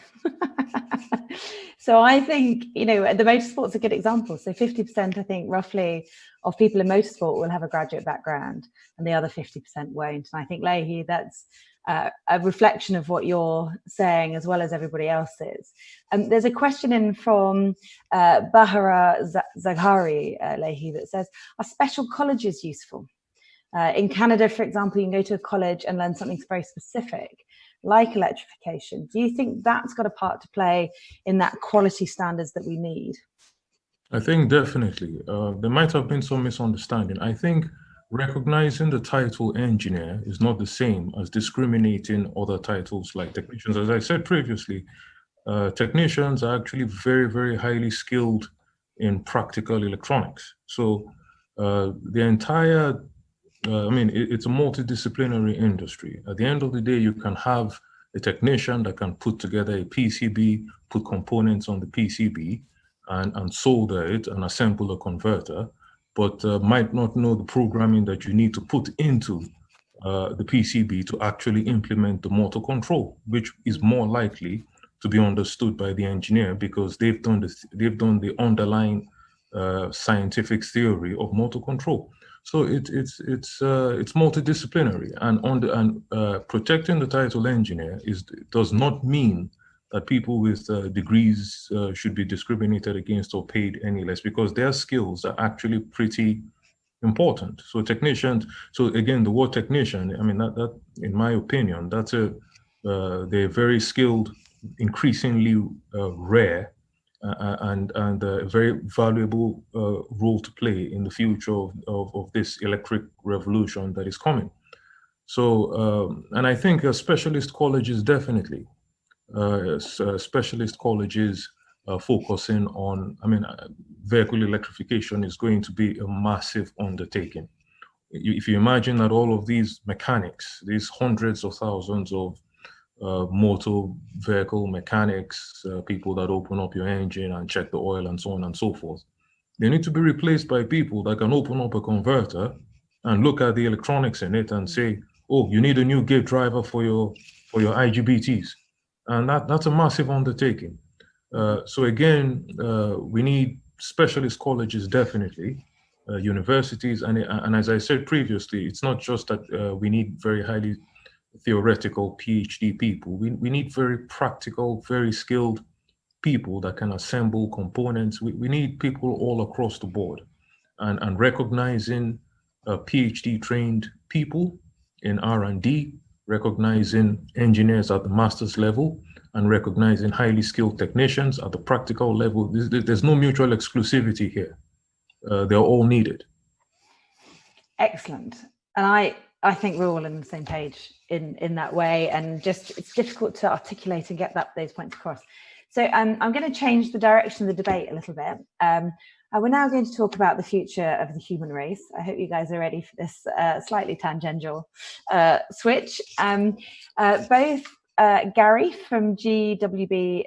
So I think, the motorsport's a good example. So 50%, I think, roughly, of people in motorsport will have a graduate background, and the other 50% won't. And I think, Leahy, that's a reflection of what you're saying, as well as everybody else's. There's a question in from Bahara Zaghari, Leahy, that says, are special colleges useful? In Canada, for example, you can go to a college and learn something very specific, like electrification. Do you think that's got a part to play in that quality standards that we need? I think definitely. There might have been some misunderstanding. I think recognizing the title engineer is not the same as discriminating other titles like technicians. As I said previously, technicians are actually very, very highly skilled in practical electronics. So the entire, it's a multidisciplinary industry. At the end of the day, you can have a technician that can put together a PCB, put components on the PCB, and solder it and assemble a converter, but might not know the programming that you need to put into the PCB to actually implement the motor control, which is more likely to be understood by the engineer because they've done the underlying scientific theory of motor control. So it's multidisciplinary, and protecting the title engineer does not mean that people with degrees should be discriminated against or paid any less, because their skills are actually pretty important. So technicians, so again, the word technician, I mean, that in my opinion, they're very skilled, increasingly rare, and a very valuable role to play in the future of this electric revolution that is coming. So, and I think specialist colleges definitely, specialist colleges focusing on, vehicle electrification is going to be a massive undertaking. If you imagine that all of these mechanics, these hundreds of thousands of motor vehicle mechanics, people that open up your engine and check the oil and so on and so forth, they need to be replaced by people that can open up a converter and look at the electronics in it and say, oh, you need a new gate driver for your IGBTs. And that's a massive undertaking. So again, we need specialist colleges, definitely, universities, and as I said previously, it's not just that we need very highly theoretical PhD people. We need very practical, very skilled people that can assemble components. We need people all across the board, and recognizing PhD trained people in R&D, recognizing engineers at the master's level, and recognizing highly skilled technicians at the practical level. There's no mutual exclusivity here. They're all needed. Excellent. And I think we're all on the same page in that way, and just it's difficult to articulate and get those points across. So I'm going to change the direction of the debate a little bit. We're now going to talk about the future of the human race. I hope you guys are ready for this slightly tangential switch. Both Gary from GBW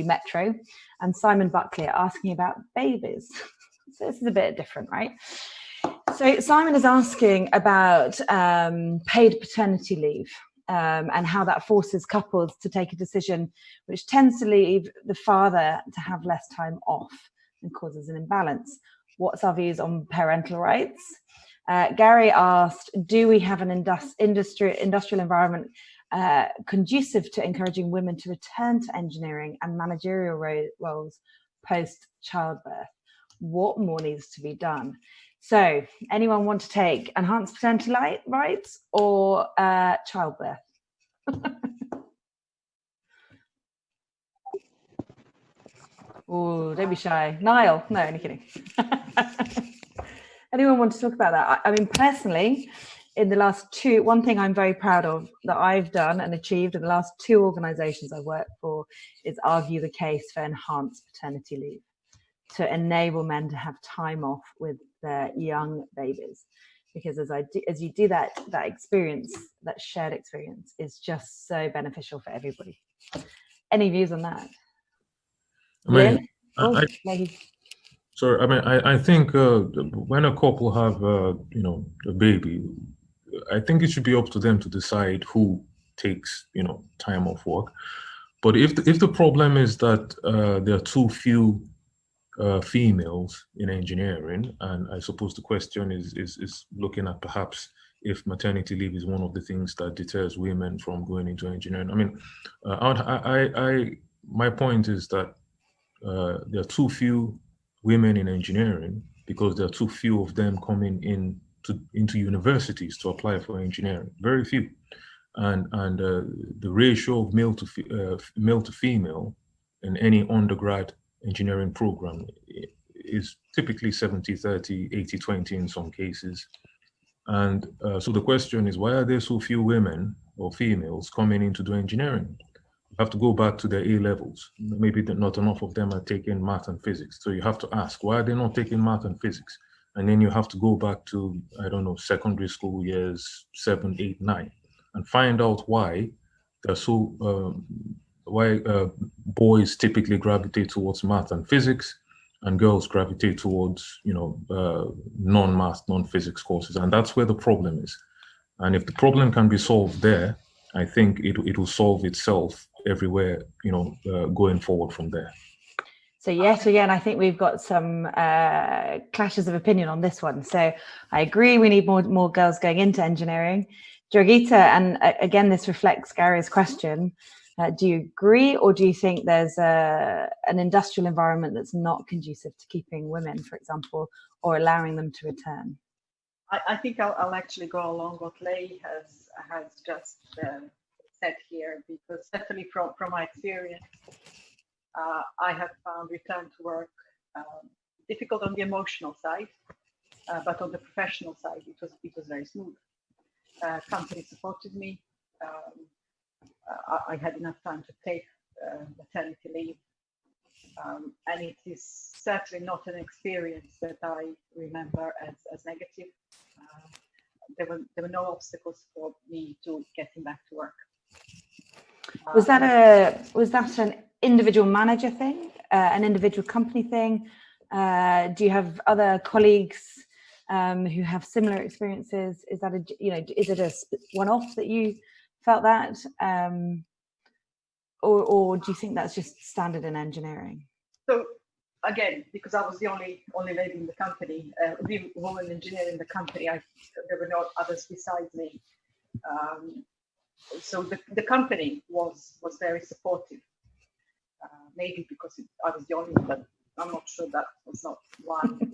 Metro and Simon Buckley are asking about babies. So this is a bit different, right? So Simon is asking about paid paternity leave and how that forces couples to take a decision which tends to leave the father to have less time off and causes an imbalance. What's our views on parental rights? Gary asked, do we have an industrial environment conducive to encouraging women to return to engineering and managerial roles post-childbirth? What more needs to be done? So, anyone want to take enhanced paternity rights or childbirth? Oh, don't be shy. Niall? No, only kidding. Anyone want to talk about that? I mean, personally, in the last one thing I'm very proud of that I've done and achieved in the last 2 organisations I've worked for is argue the case for enhanced paternity leave to enable men to have time off with their young babies, because as you do that experience, that shared experience is just so beneficial for everybody. Any views on that? I think when a couple have a baby, I think it should be up to them to decide who takes time off work. But if the problem is that there are too few females in engineering, and I suppose the question is looking at perhaps if maternity leave is one of the things that deters women from going into engineering. I mean, my point is that there are too few women in engineering because there are too few of them coming into universities to apply for engineering. Very few, and the ratio of male to female in any undergrad engineering program is typically 70-30, 80-20 in some cases. And so the question is, why are there so few women or females coming in to do engineering? You have to go back to their A levels. Maybe not enough of them are taking math and physics. So you have to ask, why are they not taking math and physics? And then you have to go back to, I don't know, secondary school years 7, 8, 9, and find out why they're so, why boys typically gravitate towards math and physics, and girls gravitate towards, you know, non-math, non-physics courses. And that's where the problem is. And if the problem can be solved there, I think it will solve itself everywhere, you know, going forward from there. So yet again, I think we've got some clashes of opinion on this one. So I agree we need more girls going into engineering. Jacqui, and again, this reflects Gary's question. Do you agree, or do you think there's an industrial environment that's not conducive to keeping women, for example, or allowing them to return? I think I'll actually go along what Lay has just said here, because definitely from my experience, I have found return to work difficult on the emotional side, but on the professional side, it was very smooth. Company supported me. I had enough time to take maternity leave, and it is certainly not an experience that I remember as negative. There were no obstacles for me to getting back to work. Was that an individual manager thing, an individual company thing? Do you have other colleagues who have similar experiences? Is that is it a one-off that you felt that, or do you think that's just standard in engineering? So again, because I was the only lady in the company, the woman engineer in the company, there were no others besides me. So the company was very supportive. Maybe because I was the only one, but I'm not sure that was not one.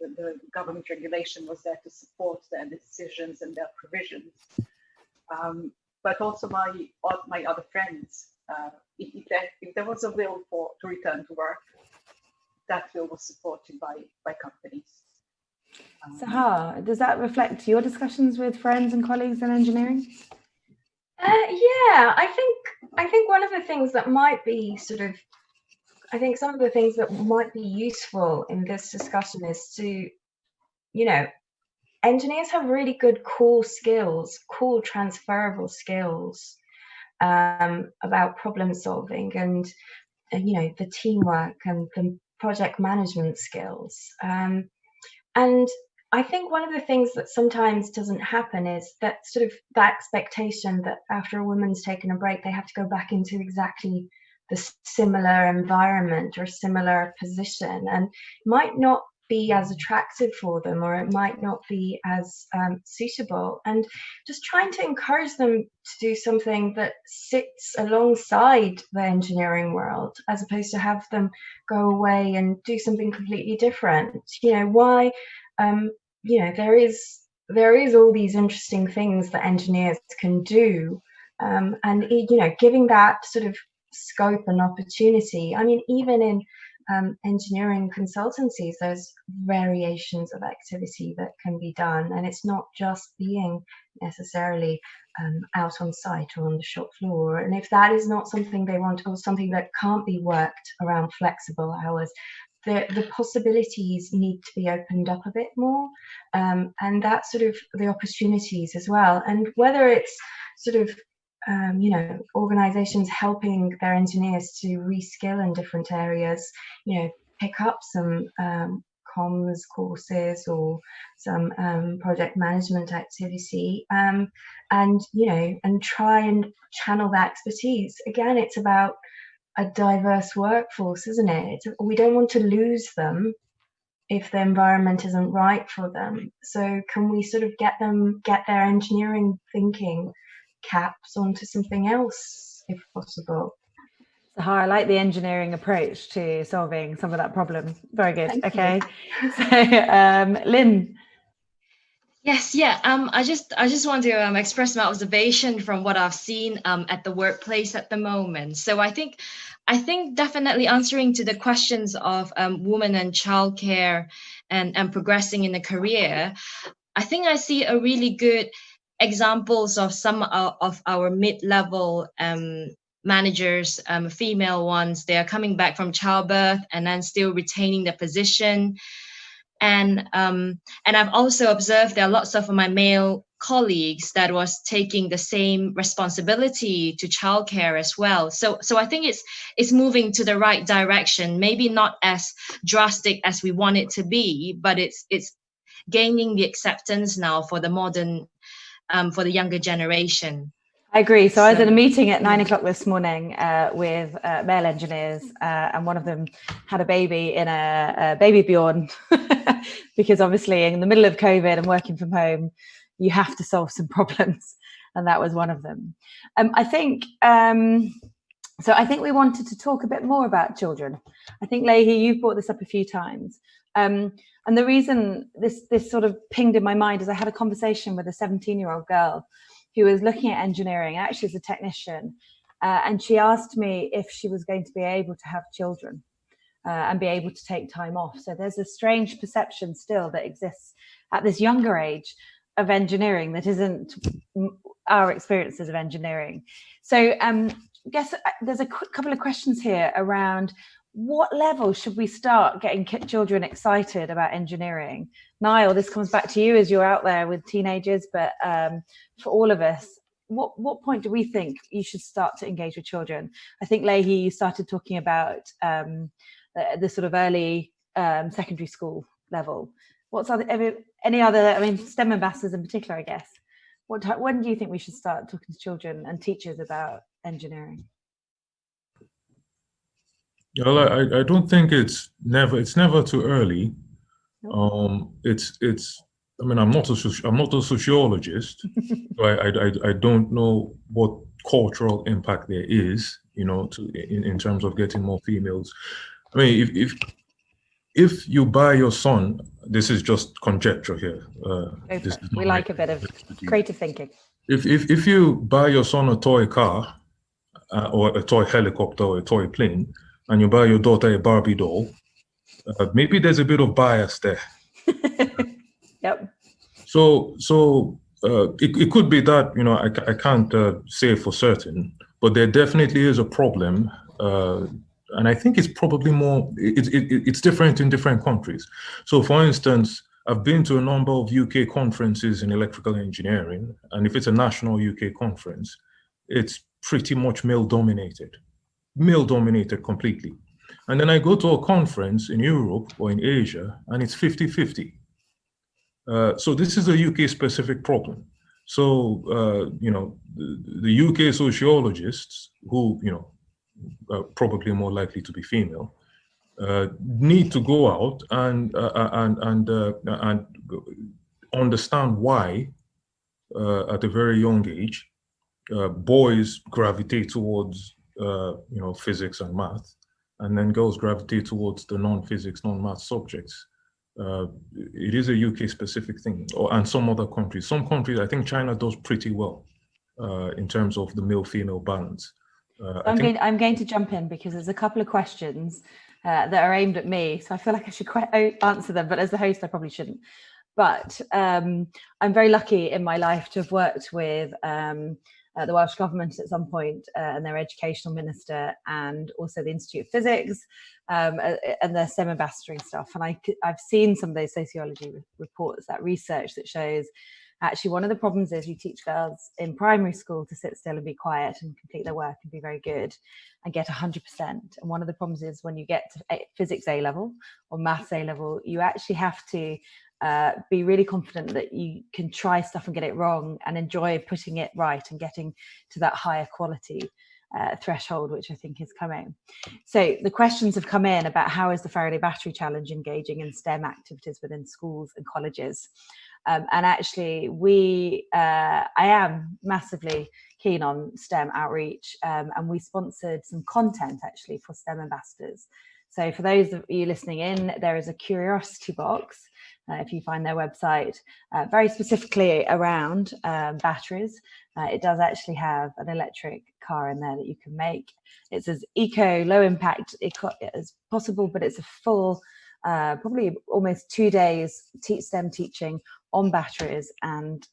The government regulation was there to support their decisions and their provisions. But also my other friends, if there was a will to return to work, that will was supported by companies. Sahar, does that reflect your discussions with friends and colleagues in engineering? Yeah, I think one of the things that might be I think some of the things that might be useful in this discussion is to, engineers have really good core skills, core transferable skills about problem solving and the teamwork and the project management skills. And I think one of the things that sometimes doesn't happen is that that expectation that after a woman's taken a break, they have to go back into exactly the similar environment or similar position, and might not be as attractive for them, or it might not be as suitable. And just trying to encourage them to do something that sits alongside the engineering world, as opposed to have them go away and do something completely different. Why? There is all these interesting things that engineers can do, and giving that sort of scope and opportunity. I mean, even in engineering consultancies, there's variations of activity that can be done, and it's not just being necessarily out on site or on the shop floor. And if that is not something they want, or something that can't be worked around flexible hours, the possibilities need to be opened up a bit more, and that's sort of the opportunities as well. And whether it's sort of organizations helping their engineers to reskill in different areas, pick up some comms courses or some project management activity, and try and channel that expertise. Again, it's about a diverse workforce, isn't it? We don't want to lose them if the environment isn't right for them. So can we sort of get their engineering thinking caps onto something else if possible? Sahar, I like the engineering approach to solving some of that problem. Very good. Thank okay. So Lynn. Yes, yeah. I just want to express my observation from what I've seen at the workplace at the moment. So I think I think definitely answering to the questions of women and childcare and progressing in a career, I think I see a really good examples of some of our mid-level managers, female ones. They are coming back from childbirth and then still retaining their position. And I've also observed there are lots of my male colleagues that was taking the same responsibility to childcare as well. So I think it's moving to the right direction. Maybe not as drastic as we want it to be, but it's gaining the acceptance now for the modern, for the younger generation. I agree. So I was in a meeting at 9 o'clock this morning with male engineers, and one of them had a baby in a baby Bjorn, because obviously in the middle of COVID and working from home, you have to solve some problems, and that was one of them. I think we wanted to talk a bit more about children. I think, Leahy, you've brought this up a few times. And the reason this sort of pinged in my mind is I had a conversation with a 17-year-old girl who was looking at engineering, actually as a technician, and she asked me if she was going to be able to have children and be able to take time off. So there's a strange perception still that exists at this younger age of engineering that isn't our experiences of engineering. So I guess there's a couple of questions here around what level should we start getting children excited about engineering? Niall, this comes back to you as you're out there with teenagers, but for all of us, what point do we think you should start to engage with children? I think, Leahy, you started talking about the sort of early secondary school level. Any other, I mean, STEM ambassadors in particular, I guess. When do you think we should start talking to children and teachers about engineering? Well, I don't think it's never too early. I mean, I'm not a sociologist, so I don't know what cultural impact there is, in terms of getting more females. I mean, if you buy your son, this is just conjecture here. We like a bit of creative thinking. If you buy your son a toy car, or a toy helicopter, or a toy plane, and you buy your daughter a Barbie doll, maybe there's a bit of bias there. Yep. So it could be that, I can't say for certain, but there definitely is a problem, and I think it's probably more. It's different in different countries. So, for instance, I've been to a number of UK conferences in electrical engineering, and if it's a national UK conference, it's pretty much male-dominated completely. And then I go to a conference in Europe or in Asia, and it's 50-50. So this is a UK-specific problem. So, the UK sociologists, who, are probably more likely to be female, need to go out and understand why, at a very young age, boys gravitate towards physics and math, and then girls gravitate towards the non-physics, non-math subjects. It is a UK specific thing, and some other countries. Some countries, I think China does pretty well in terms of the male-female balance. I'm going to jump in because there's a couple of questions that are aimed at me, so I feel like I should answer them, but as the host I probably shouldn't. But I'm very lucky in my life to have worked with the Welsh Government at some point, and their educational minister, and also the Institute of Physics, and their STEM ambassadoring stuff. And I've seen some of those sociology reports, that research that shows actually one of the problems is you teach girls in primary school to sit still and be quiet and complete their work and be very good and get 100%. And one of the problems is when you get to physics A level or maths A level, you actually have to be really confident that you can try stuff and get it wrong and enjoy putting it right and getting to that higher quality threshold, which I think is coming. So the questions have come in about how is the Faraday Battery Challenge engaging in STEM activities within schools and colleges. And actually, I am massively keen on STEM outreach, and we sponsored some content actually for STEM ambassadors. So for those of you listening in, there is a curiosity box if you find their website, very specifically around batteries. It does actually have an electric car in there that you can make. It's as low impact as possible, but it's a full, probably almost 2 days STEM teaching on batteries and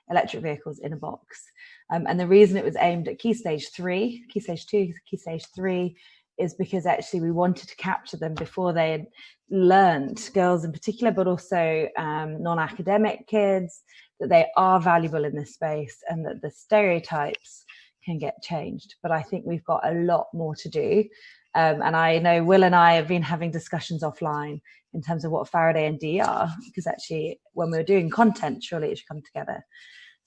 electric vehicles in a box. And the reason it was aimed at Key Stage 3, Key Stage 2, Key Stage 3, is because actually we wanted to capture them before they had learned, girls in particular, but also non-academic kids, that they are valuable in this space and that the stereotypes can get changed. But I think we've got a lot more to do. And I know Will and I have been having discussions offline in terms of what Faraday and D are, because actually when we're doing content, surely it should come together.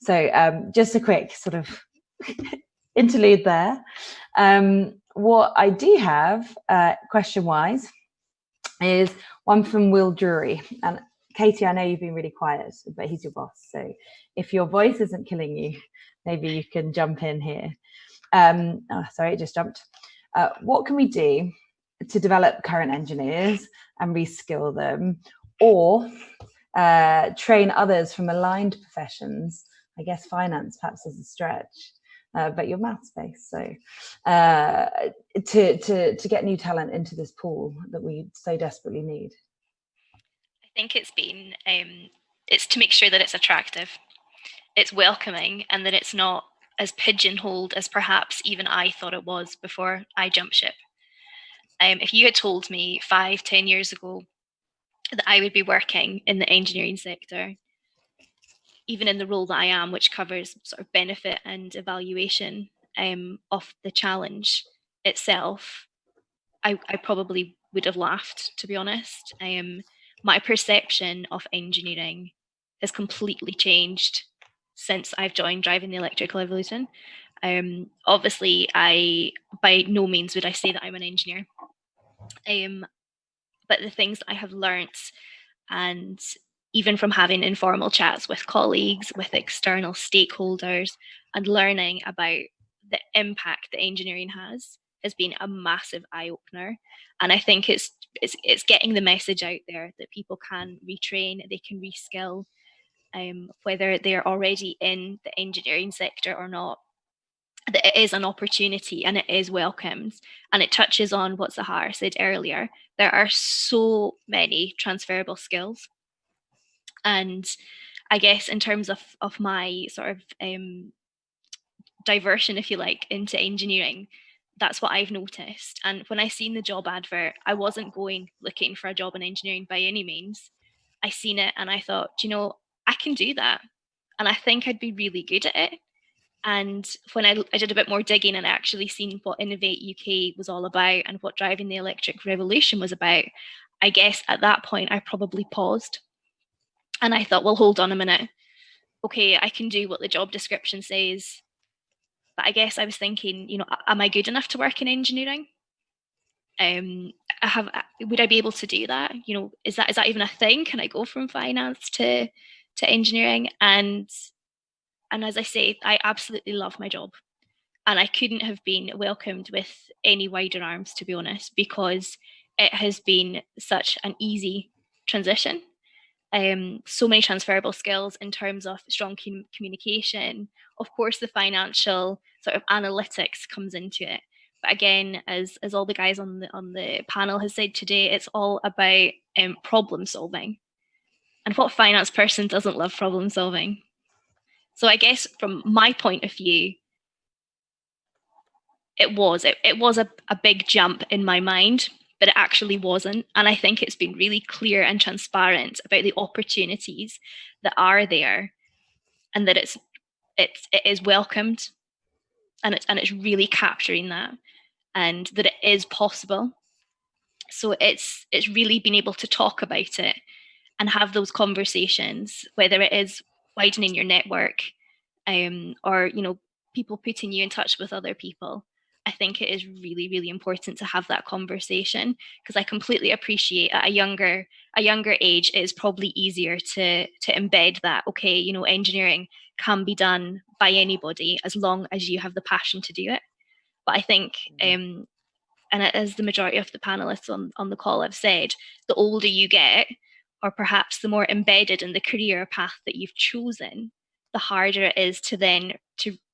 So just a quick sort of interlude there. What I do have, question-wise, is one from Will Drury. And Katie, I know you've been really quiet, but he's your boss. So if your voice isn't killing you, maybe you can jump in here. Sorry, it just jumped. What can we do to develop current engineers and reskill them, or train others from aligned professions? I guess finance perhaps is a stretch, but you're maths based, so to get new talent into this pool that we so desperately need. I think it's been it's to make sure that it's attractive, it's welcoming, and that it's not as pigeonholed as perhaps even I thought it was before I jumped ship. If you had told me 5-10 years ago that I would be working in the engineering sector, even in the role that I am, which covers sort of benefit and evaluation of the challenge itself, I probably would have laughed, to be honest. My perception of engineering has completely changed since I've joined Driving the Electrical Revolution. Obviously, by no means would I say that I'm an engineer. But the things that I have learnt, and even from having informal chats with colleagues, with external stakeholders, and learning about the impact that engineering has been a massive eye-opener. And I think it's getting the message out there that people can retrain, they can reskill, whether they're already in the engineering sector or not, that it is an opportunity and it is welcomed. And it touches on what Zahar said earlier. There are so many transferable skills. And I guess in terms of my sort of diversion, if you like, into engineering, that's what I've noticed. And when I seen the job advert, I wasn't going looking for a job in engineering by any means. I seen it and I thought, you know, I can do that. And I think I'd be really good at it. And when I did a bit more digging and actually seen what Innovate UK was all about and what Driving the Electric Revolution was about, I guess at that point I probably paused. And I thought, well, hold on a minute. Okay, I can do what the job description says. But I guess I was thinking, you know, am I good enough to work in engineering? Would I be able to do that? You know, is that even a thing? Can I go from finance to engineering? And as I say, I absolutely love my job. And I couldn't have been welcomed with any wider arms, to be honest, because it has been such an easy transition. So many transferable skills in terms of strong communication. Of course, the financial sort of analytics comes into it. But again, as all the guys on the panel has said today, it's all about problem solving. And what finance person doesn't love problem solving? So I guess from my point of view, it was a big jump in my mind, but it actually wasn't. And I think it's been really clear and transparent about the opportunities that are there, and that it is welcomed, and it's really capturing that, and that it is possible. So it's really been able to talk about it and have those conversations, whether it is widening your network, or, you know, people putting you in touch with other people. I think it is really, really important to have that conversation, because I completely appreciate at a younger age it is probably easier to embed that, okay, you know, engineering can be done by anybody as long as you have the passion to do it. But I think, and as the majority of the panelists on the call have said, the older you get, or perhaps the more embedded in the career path that you've chosen, the harder it is to then,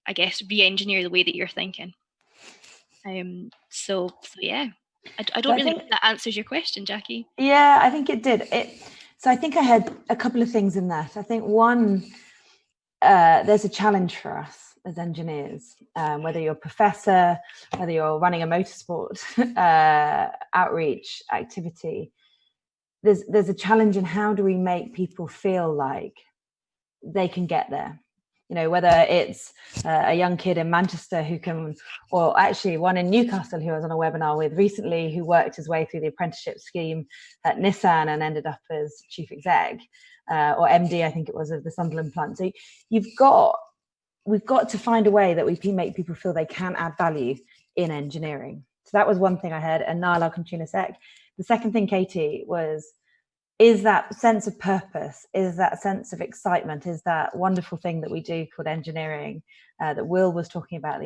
I guess, re-engineer the way that you're thinking. So yeah, I don't really think that answers your question, Jacqui. Yeah, I think it did. So I think I had a couple of things in that. I think one, there's a challenge for us as engineers, whether you're a professor, whether you're running a motorsport outreach activity. There's a challenge in how do we make people feel like they can get there. You know, whether it's a young kid in Manchester who can, or actually one in Newcastle who I was on a webinar with recently, who worked his way through the apprenticeship scheme at Nissan and ended up as chief exec, or MD, I think it was, of the Sunderland plant. So we've got to find a way that we can make people feel they can add value in engineering. So that was one thing I heard, and Niall, I'll come to you in a sec. The second thing, Katie, is that sense of purpose, is that sense of excitement, is that wonderful thing that we do called engineering that Will was talking about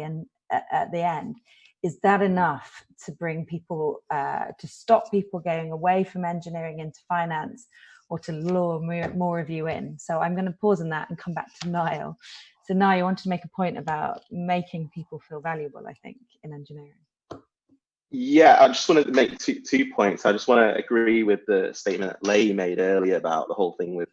at the end, is that enough to bring people, to stop people going away from engineering into finance, or to lure more of you in? So I'm going to pause on that and come back to Niall. So Niall, you want to make a point about making people feel valuable, I think, in engineering. Yeah, I just wanted to make two points. I just want to agree with the statement that Leigh made earlier about the whole thing with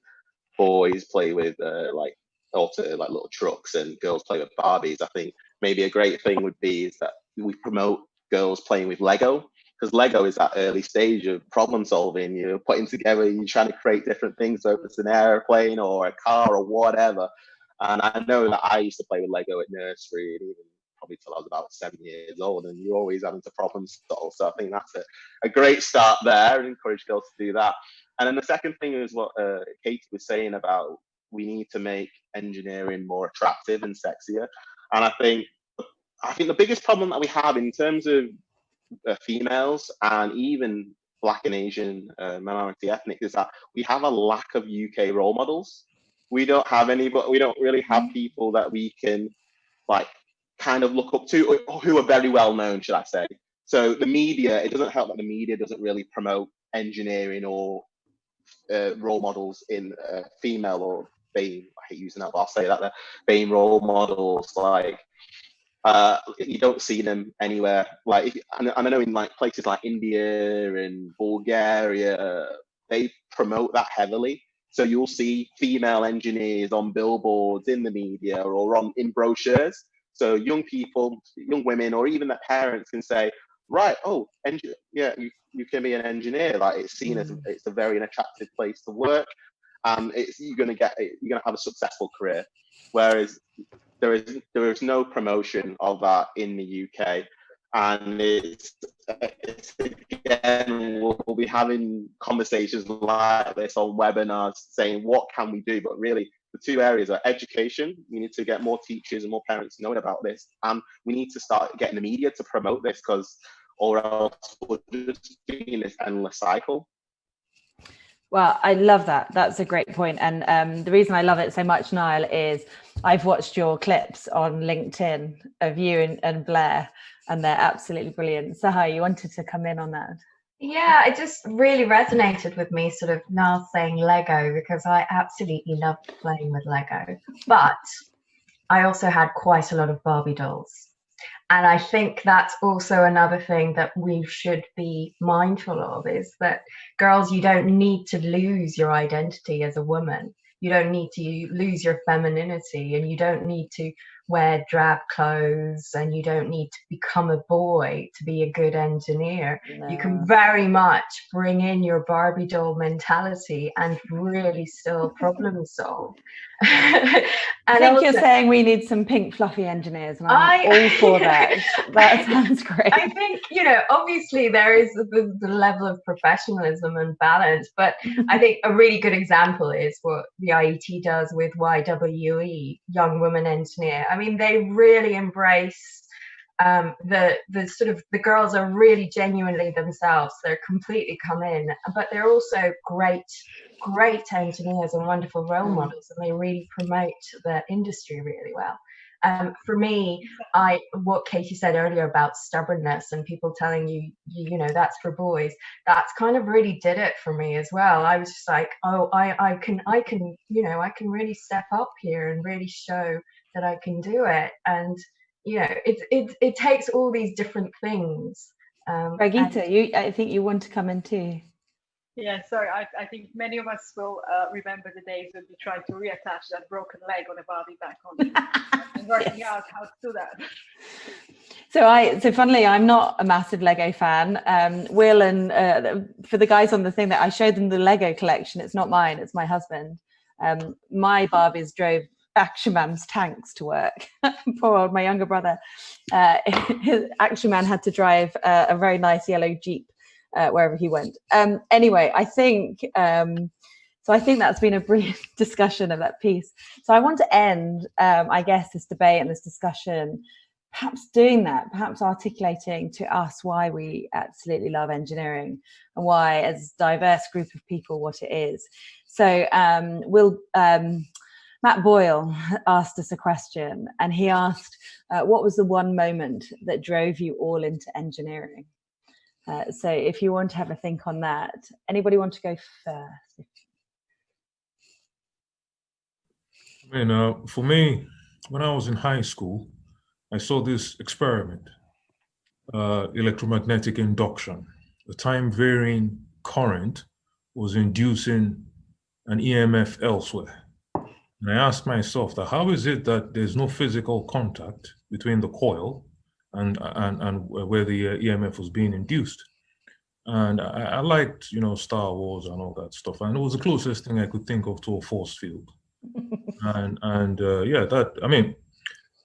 boys play with like little trucks and girls play with Barbies. I think maybe a great thing would be is that we promote girls playing with Lego, because Lego is that early stage of problem solving. You're putting together, you're trying to create different things, whether it's an airplane or a car or whatever. And I know that I used to play with Lego at nursery, and even probably till I was about 7 years old, and you're always having to problem solve. So I think that's a great start there, and encourage girls to do that. And then the second thing is what Katie was saying about we need to make engineering more attractive and sexier. And I think the biggest problem that we have in terms of females and even Black and Asian minority ethnic is that we have a lack of UK role models. We don't have any, but we don't really have people that we can like kind of look up to, or who are very well known, should I say. So the media, it doesn't help that the media doesn't really promote engineering or role models in female or BAME, I hate using that, but I'll say that there, BAME role models, like you don't see them anywhere. Like, and I know in like places like India and Bulgaria, they promote that heavily. So you'll see female engineers on billboards, in the media, or in brochures. So young people, young women, or even their parents can say, right, oh, yeah, you can be an engineer. Like, it's seen as it's a very attractive place to work, and you're gonna have a successful career. Whereas there is no promotion of that in the UK, and it's again, we'll be having conversations like this on webinars saying what can we do, but really the two areas are education. We need to get more teachers and more parents knowing about this, and we need to start getting the media to promote this, or else we'll just be in this endless cycle. Well, I love that. That's a great point. And the reason I love it so much, Niall, is I've watched your clips on LinkedIn of you and Blair, and they're absolutely brilliant. Sahar, you wanted to come in on that? Yeah, it just really resonated with me, sort of Niall saying Lego, because I absolutely loved playing with Lego. But I also had quite a lot of Barbie dolls. And I think that's also another thing that we should be mindful of, is that girls, you don't need to lose your identity as a woman. You don't need to lose your femininity, and you don't need to wear drab clothes, and you don't need to become a boy to be a good engineer. No. You can very much bring in your Barbie doll mentality and really still problem solve. I think you're saying we need some pink fluffy engineers, and I'm all for that. That sounds great. I think, obviously there is the level of professionalism and balance, but I think a really good example is what the IET does with YWE, Young Women Engineer. I mean, they really embrace the girls are really genuinely themselves. They're completely come in, but they're also great engineers and wonderful role models, and they really promote the industry really well. For me, what Katie said earlier about stubbornness and people telling you, you know, that's for boys, that's kind of really did it for me as well. I was just like, oh, I can, you know, I can really step up here and really show that I can do it. And, you know, it takes all these different things. Brigitte, I think you want to come in too. Yeah, sorry, I think many of us will remember the days when we tried to reattach that broken leg on a Barbie back on and working out how to do that. So funnily, I'm not a massive Lego fan. Will and for the guys on the thing that I showed them the Lego collection, it's not mine, it's my husband. My Barbies drove Action Man's tanks to work. Poor old, my younger brother. Action Man had to drive a very nice yellow Jeep wherever he went. Anyway, I think so. I think that's been a brilliant discussion of that piece. So I want to end, I guess, this debate and this discussion, perhaps doing that, perhaps articulating to us why we absolutely love engineering and why, as a diverse group of people, what it is. So Matt Boyle asked us a question, and he asked, what was the one moment that drove you all into engineering? So if you want to have a think on that, anybody want to go first? I mean, for me, when I was in high school, I saw this experiment, electromagnetic induction. The time-varying current was inducing an EMF elsewhere. And I asked myself that how is it that there's no physical contact between the coil and where the EMF was being induced? And I liked, you know, Star Wars and all that stuff, and it was the closest thing I could think of to a force field. Yeah, that, I mean,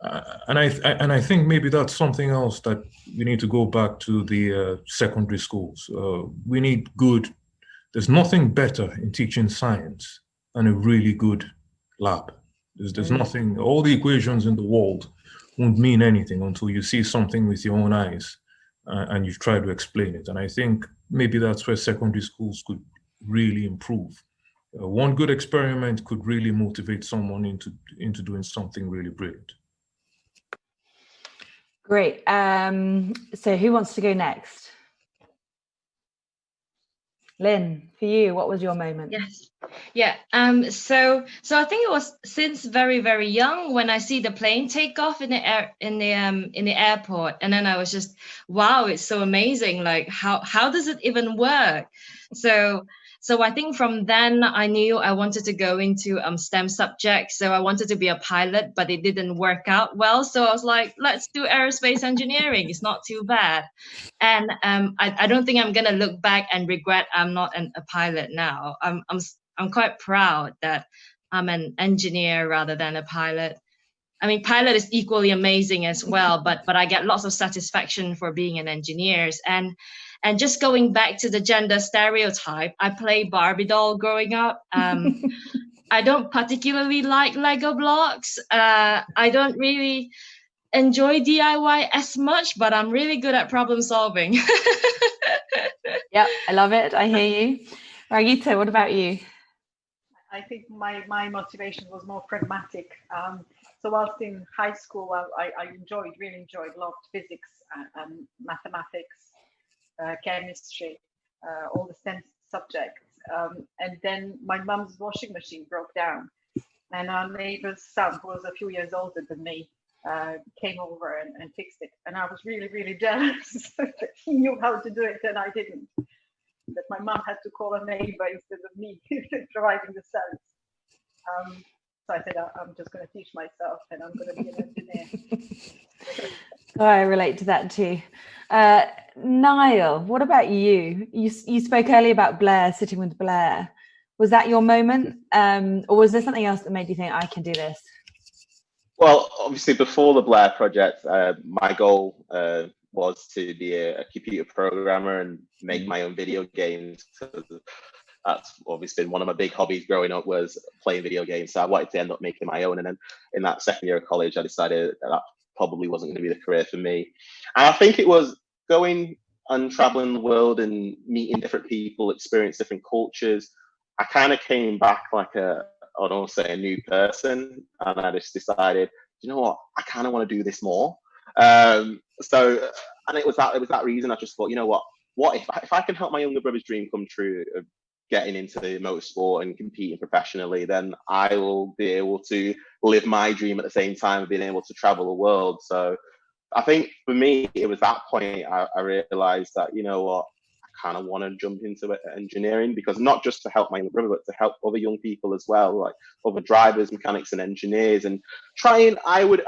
and I think maybe that's something else that we need to go back to the secondary schools. We need good. There's nothing better in teaching science than a really good lab. There's nothing. All the equations in the world won't mean anything until you see something with your own eyes. And you try to explain it. And I think maybe that's where secondary schools could really improve. One good experiment could really motivate someone into doing something really brilliant. Great. So who wants to go next? Lynn, for you, what was your moment? Yes. Yeah. So I think it was since very, very young when I see the plane take off in the airport, and then I was just, wow, it's so amazing. Like how does it even work? So I think from then I knew I wanted to go into STEM subjects. So I wanted to be a pilot, but it didn't work out well. So I was like, let's do aerospace engineering. It's not too bad. And I don't think I'm gonna look back and regret I'm not a pilot now. I'm quite proud that I'm an engineer rather than a pilot. I mean, pilot is equally amazing as well, but I get lots of satisfaction for being an engineer. And just going back to the gender stereotype, I played Barbie doll growing up. I don't particularly like Lego blocks. I don't really enjoy DIY as much, but I'm really good at problem solving. Yep, I love it. I hear you. Brigitte, what about you? I think my motivation was more pragmatic. So whilst in high school, I really enjoyed, loved physics and mathematics, chemistry, all the STEM subjects. And then my mum's washing machine broke down, and our neighbor's son, who was a few years older than me, came over and fixed it. And I was really, really jealous that he knew how to do it and I didn't. That my mum had to call a neighbor instead of me driving the cells. So I said, I'm just going to teach myself and I'm going to be an engineer. Oh, I relate to that too. Niall, what about you? You spoke earlier about Blair, sitting with Blair. Was that your moment? Or was there something else that made you think, I can do this? Well, obviously, before the Blair project, my goal was to be a computer programmer and make my own video games. So that's obviously been one of my big hobbies growing up, was playing video games. So I wanted to end up making my own. And then in that second year of college, I decided that probably wasn't going to be the career for me. And I think it was going and traveling the world and meeting different people, experience different cultures. I kind of came back like I don't want to say a new person, and I just decided you know what, I kind of want to do this more. So, and it was that reason I just thought, you know what if I can help my younger brother's dream come true of getting into motorsport and competing professionally, then I will be able to live my dream at the same time of being able to travel the world. So I think for me, it was that point I realized that, you know what, I kind of want to jump into engineering, because not just to help my younger brother, but to help other young people as well, like other drivers, mechanics and engineers, and I would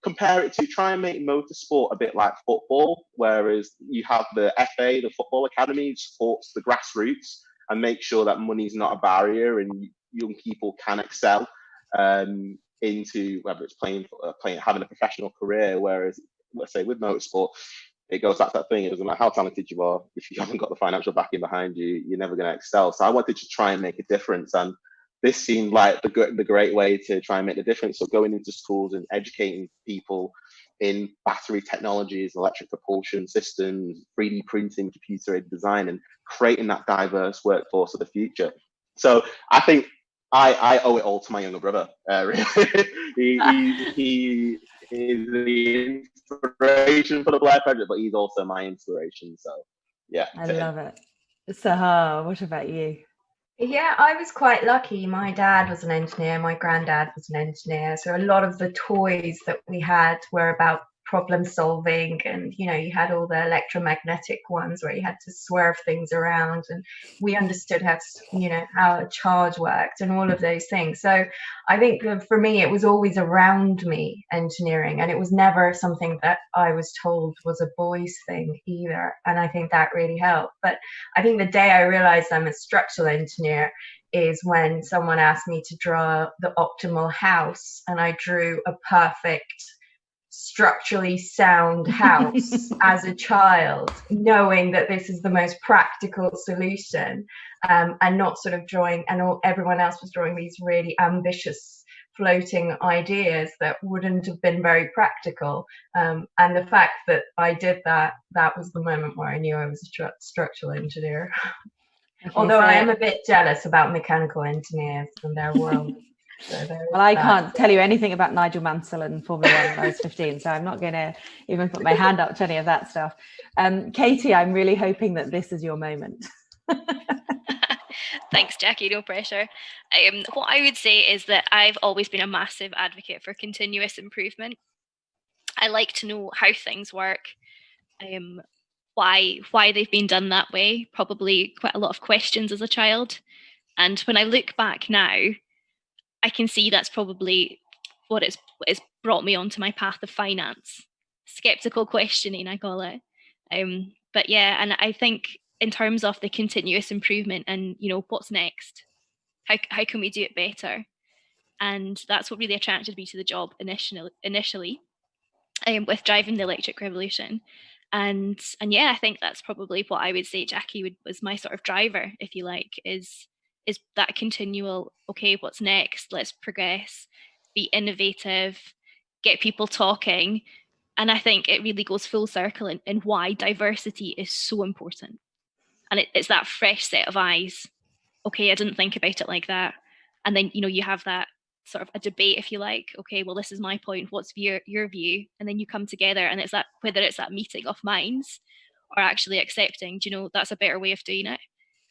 compare it to try and make motorsport a bit like football, whereas you have the FA, the Football Academy, supports the grassroots and make sure that money's not a barrier and young people can excel into whether it's playing, having a professional career. Whereas, let's say with motorsport, it goes back to that thing. It doesn't matter how talented you are, if you haven't got the financial backing behind you, you're never going to excel. So I wanted to try and make a difference, and this seemed like the great way to try and make the difference. So going into schools and educating people in battery technologies, electric propulsion systems, 3D printing, computer-aided design, and creating that diverse workforce of the future. So I think I owe it all to my younger brother. Really. He is the inspiration for the Blair Project, but he's also my inspiration. So yeah. I love it. Sahar, what about you? Yeah, I was quite lucky. My dad was an engineer, my granddad was an engineer. So a lot of the toys that we had were about problem solving, and you had all the electromagnetic ones where you had to swerve things around, and we understood how how a charge worked and all of those things. So I think for me it was always around me, engineering, and it was never something that I was told was a boys thing either, and I think that really helped. But I think the day I realized I'm a structural engineer is when someone asked me to draw the optimal house, and I drew a perfect structurally sound house as a child, knowing that this is the most practical solution, and not sort of drawing, and everyone else was drawing these really ambitious floating ideas that wouldn't have been very practical. And the fact that I did that was the moment where I knew I was a structural engineer. Okay, although I am a bit jealous about mechanical engineers and their world. Well, I can't tell you anything about Nigel Mansell and Formula 1 when I was 15, so I'm not going to even put my hand up to any of that stuff. Katie, I'm really hoping that this is your moment. Thanks, Jacqui, no pressure. What I would say is that I've always been a massive advocate for continuous improvement. I like to know how things work, why they've been done that way, probably quite a lot of questions as a child. And when I look back now, I can see that's probably what it's brought me onto my path of finance. Skeptical questioning, I call it. But yeah, and I think in terms of the continuous improvement and, what's next? How can we do it better? And that's what really attracted me to the job initially with driving the electric revolution. And yeah, I think that's probably what I would say, Jacqui, was my sort of driver, if you like, is that continual, okay, what's next? Let's progress, be innovative, get people talking. And I think it really goes full circle in why diversity is so important. And it's that fresh set of eyes. Okay, I didn't think about it like that. And then, you have that sort of a debate, if you like. Okay, well, this is my point. What's your view? And then you come together, and it's that, whether it's that meeting of minds or actually accepting, that's a better way of doing it.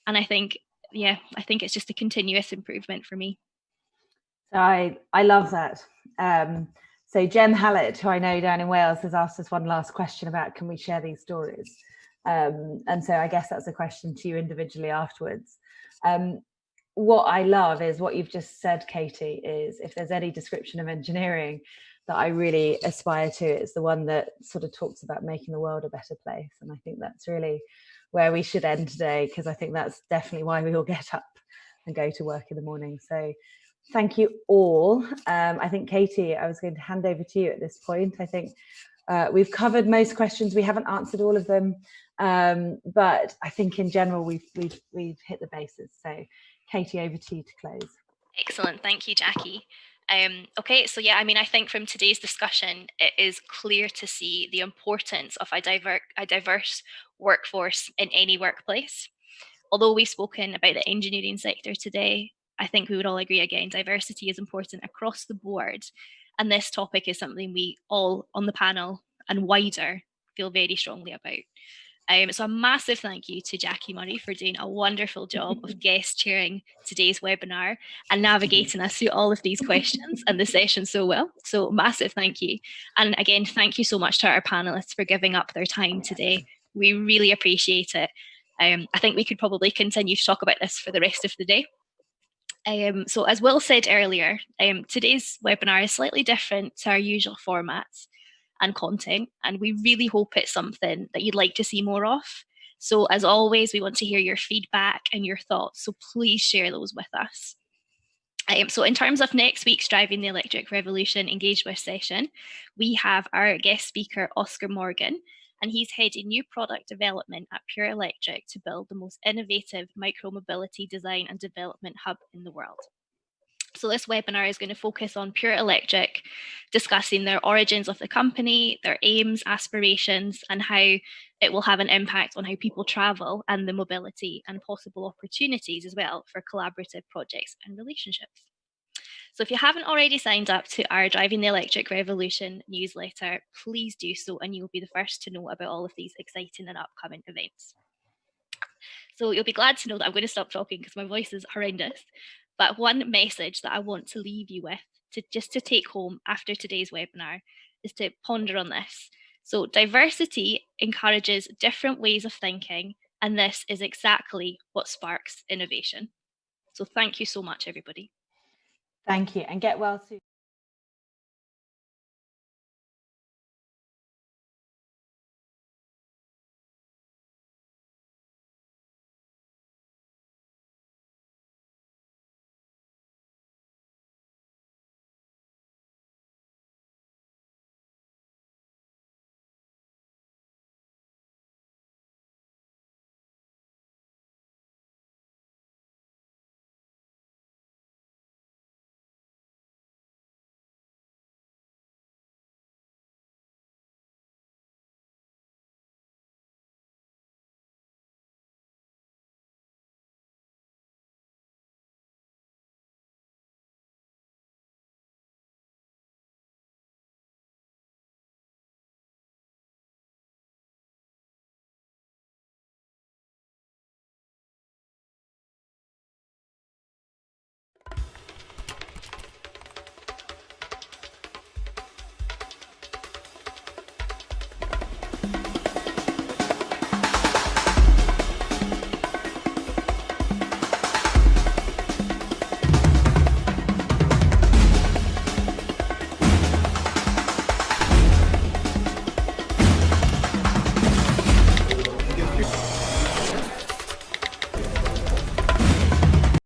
And I think it's just a continuous improvement for me. So I love that. So Jem Hallett, who I know down in Wales, has asked us one last question about, can we share these stories? And so I guess that's a question to you individually afterwards. What I love is what you've just said, Katie, is if there's any description of engineering that I really aspire to, it's the one that sort of talks about making the world a better place. And I think that's really where we should end today, because I think that's definitely why we all get up and go to work in the morning. So thank you all. I think, Katie, I was going to hand over to you at this point. I think we've covered most questions. We haven't answered all of them, but I think in general we've hit the bases. So Katie, over to you to close. Excellent. Thank you, Jacqui. Okay, so yeah, I think from today's discussion, it is clear to see the importance of a diverse workforce in any workplace. Although we've spoken about the engineering sector today, I think we would all agree again, diversity is important across the board. And this topic is something we all on the panel and wider feel very strongly about. So a massive thank you to Jacqui Murray for doing a wonderful job of guest chairing today's webinar and navigating us through all of these questions and the session so well. So massive thank you. And again, thank you so much to our panelists for giving up their time today. We really appreciate it. I think we could probably continue to talk about this for the rest of the day. So as Will said earlier, today's webinar is slightly different to our usual formats and content, and we really hope it's something that you'd like to see more of. So as always, we want to hear your feedback and your thoughts, so please share those with us. So in terms of next week's Driving the Electric Revolution Engage With session, we have our guest speaker, Oscar Morgan, and he's heading new product development at Pure Electric to build the most innovative micro-mobility design and development hub in the world. So this webinar is going to focus on Pure Electric, discussing their origins of the company, their aims, aspirations, and how it will have an impact on how people travel and the mobility and possible opportunities as well for collaborative projects and relationships. So if you haven't already signed up to our Driving the Electric Revolution newsletter, please do so, and you'll be the first to know about all of these exciting and upcoming events. So you'll be glad to know that I'm going to stop talking because my voice is horrendous. But one message that I want to leave you with, just to take home after today's webinar, is to ponder on this. So diversity encourages different ways of thinking, and this is exactly what sparks innovation. So thank you so much, everybody. Thank you, and get well soon.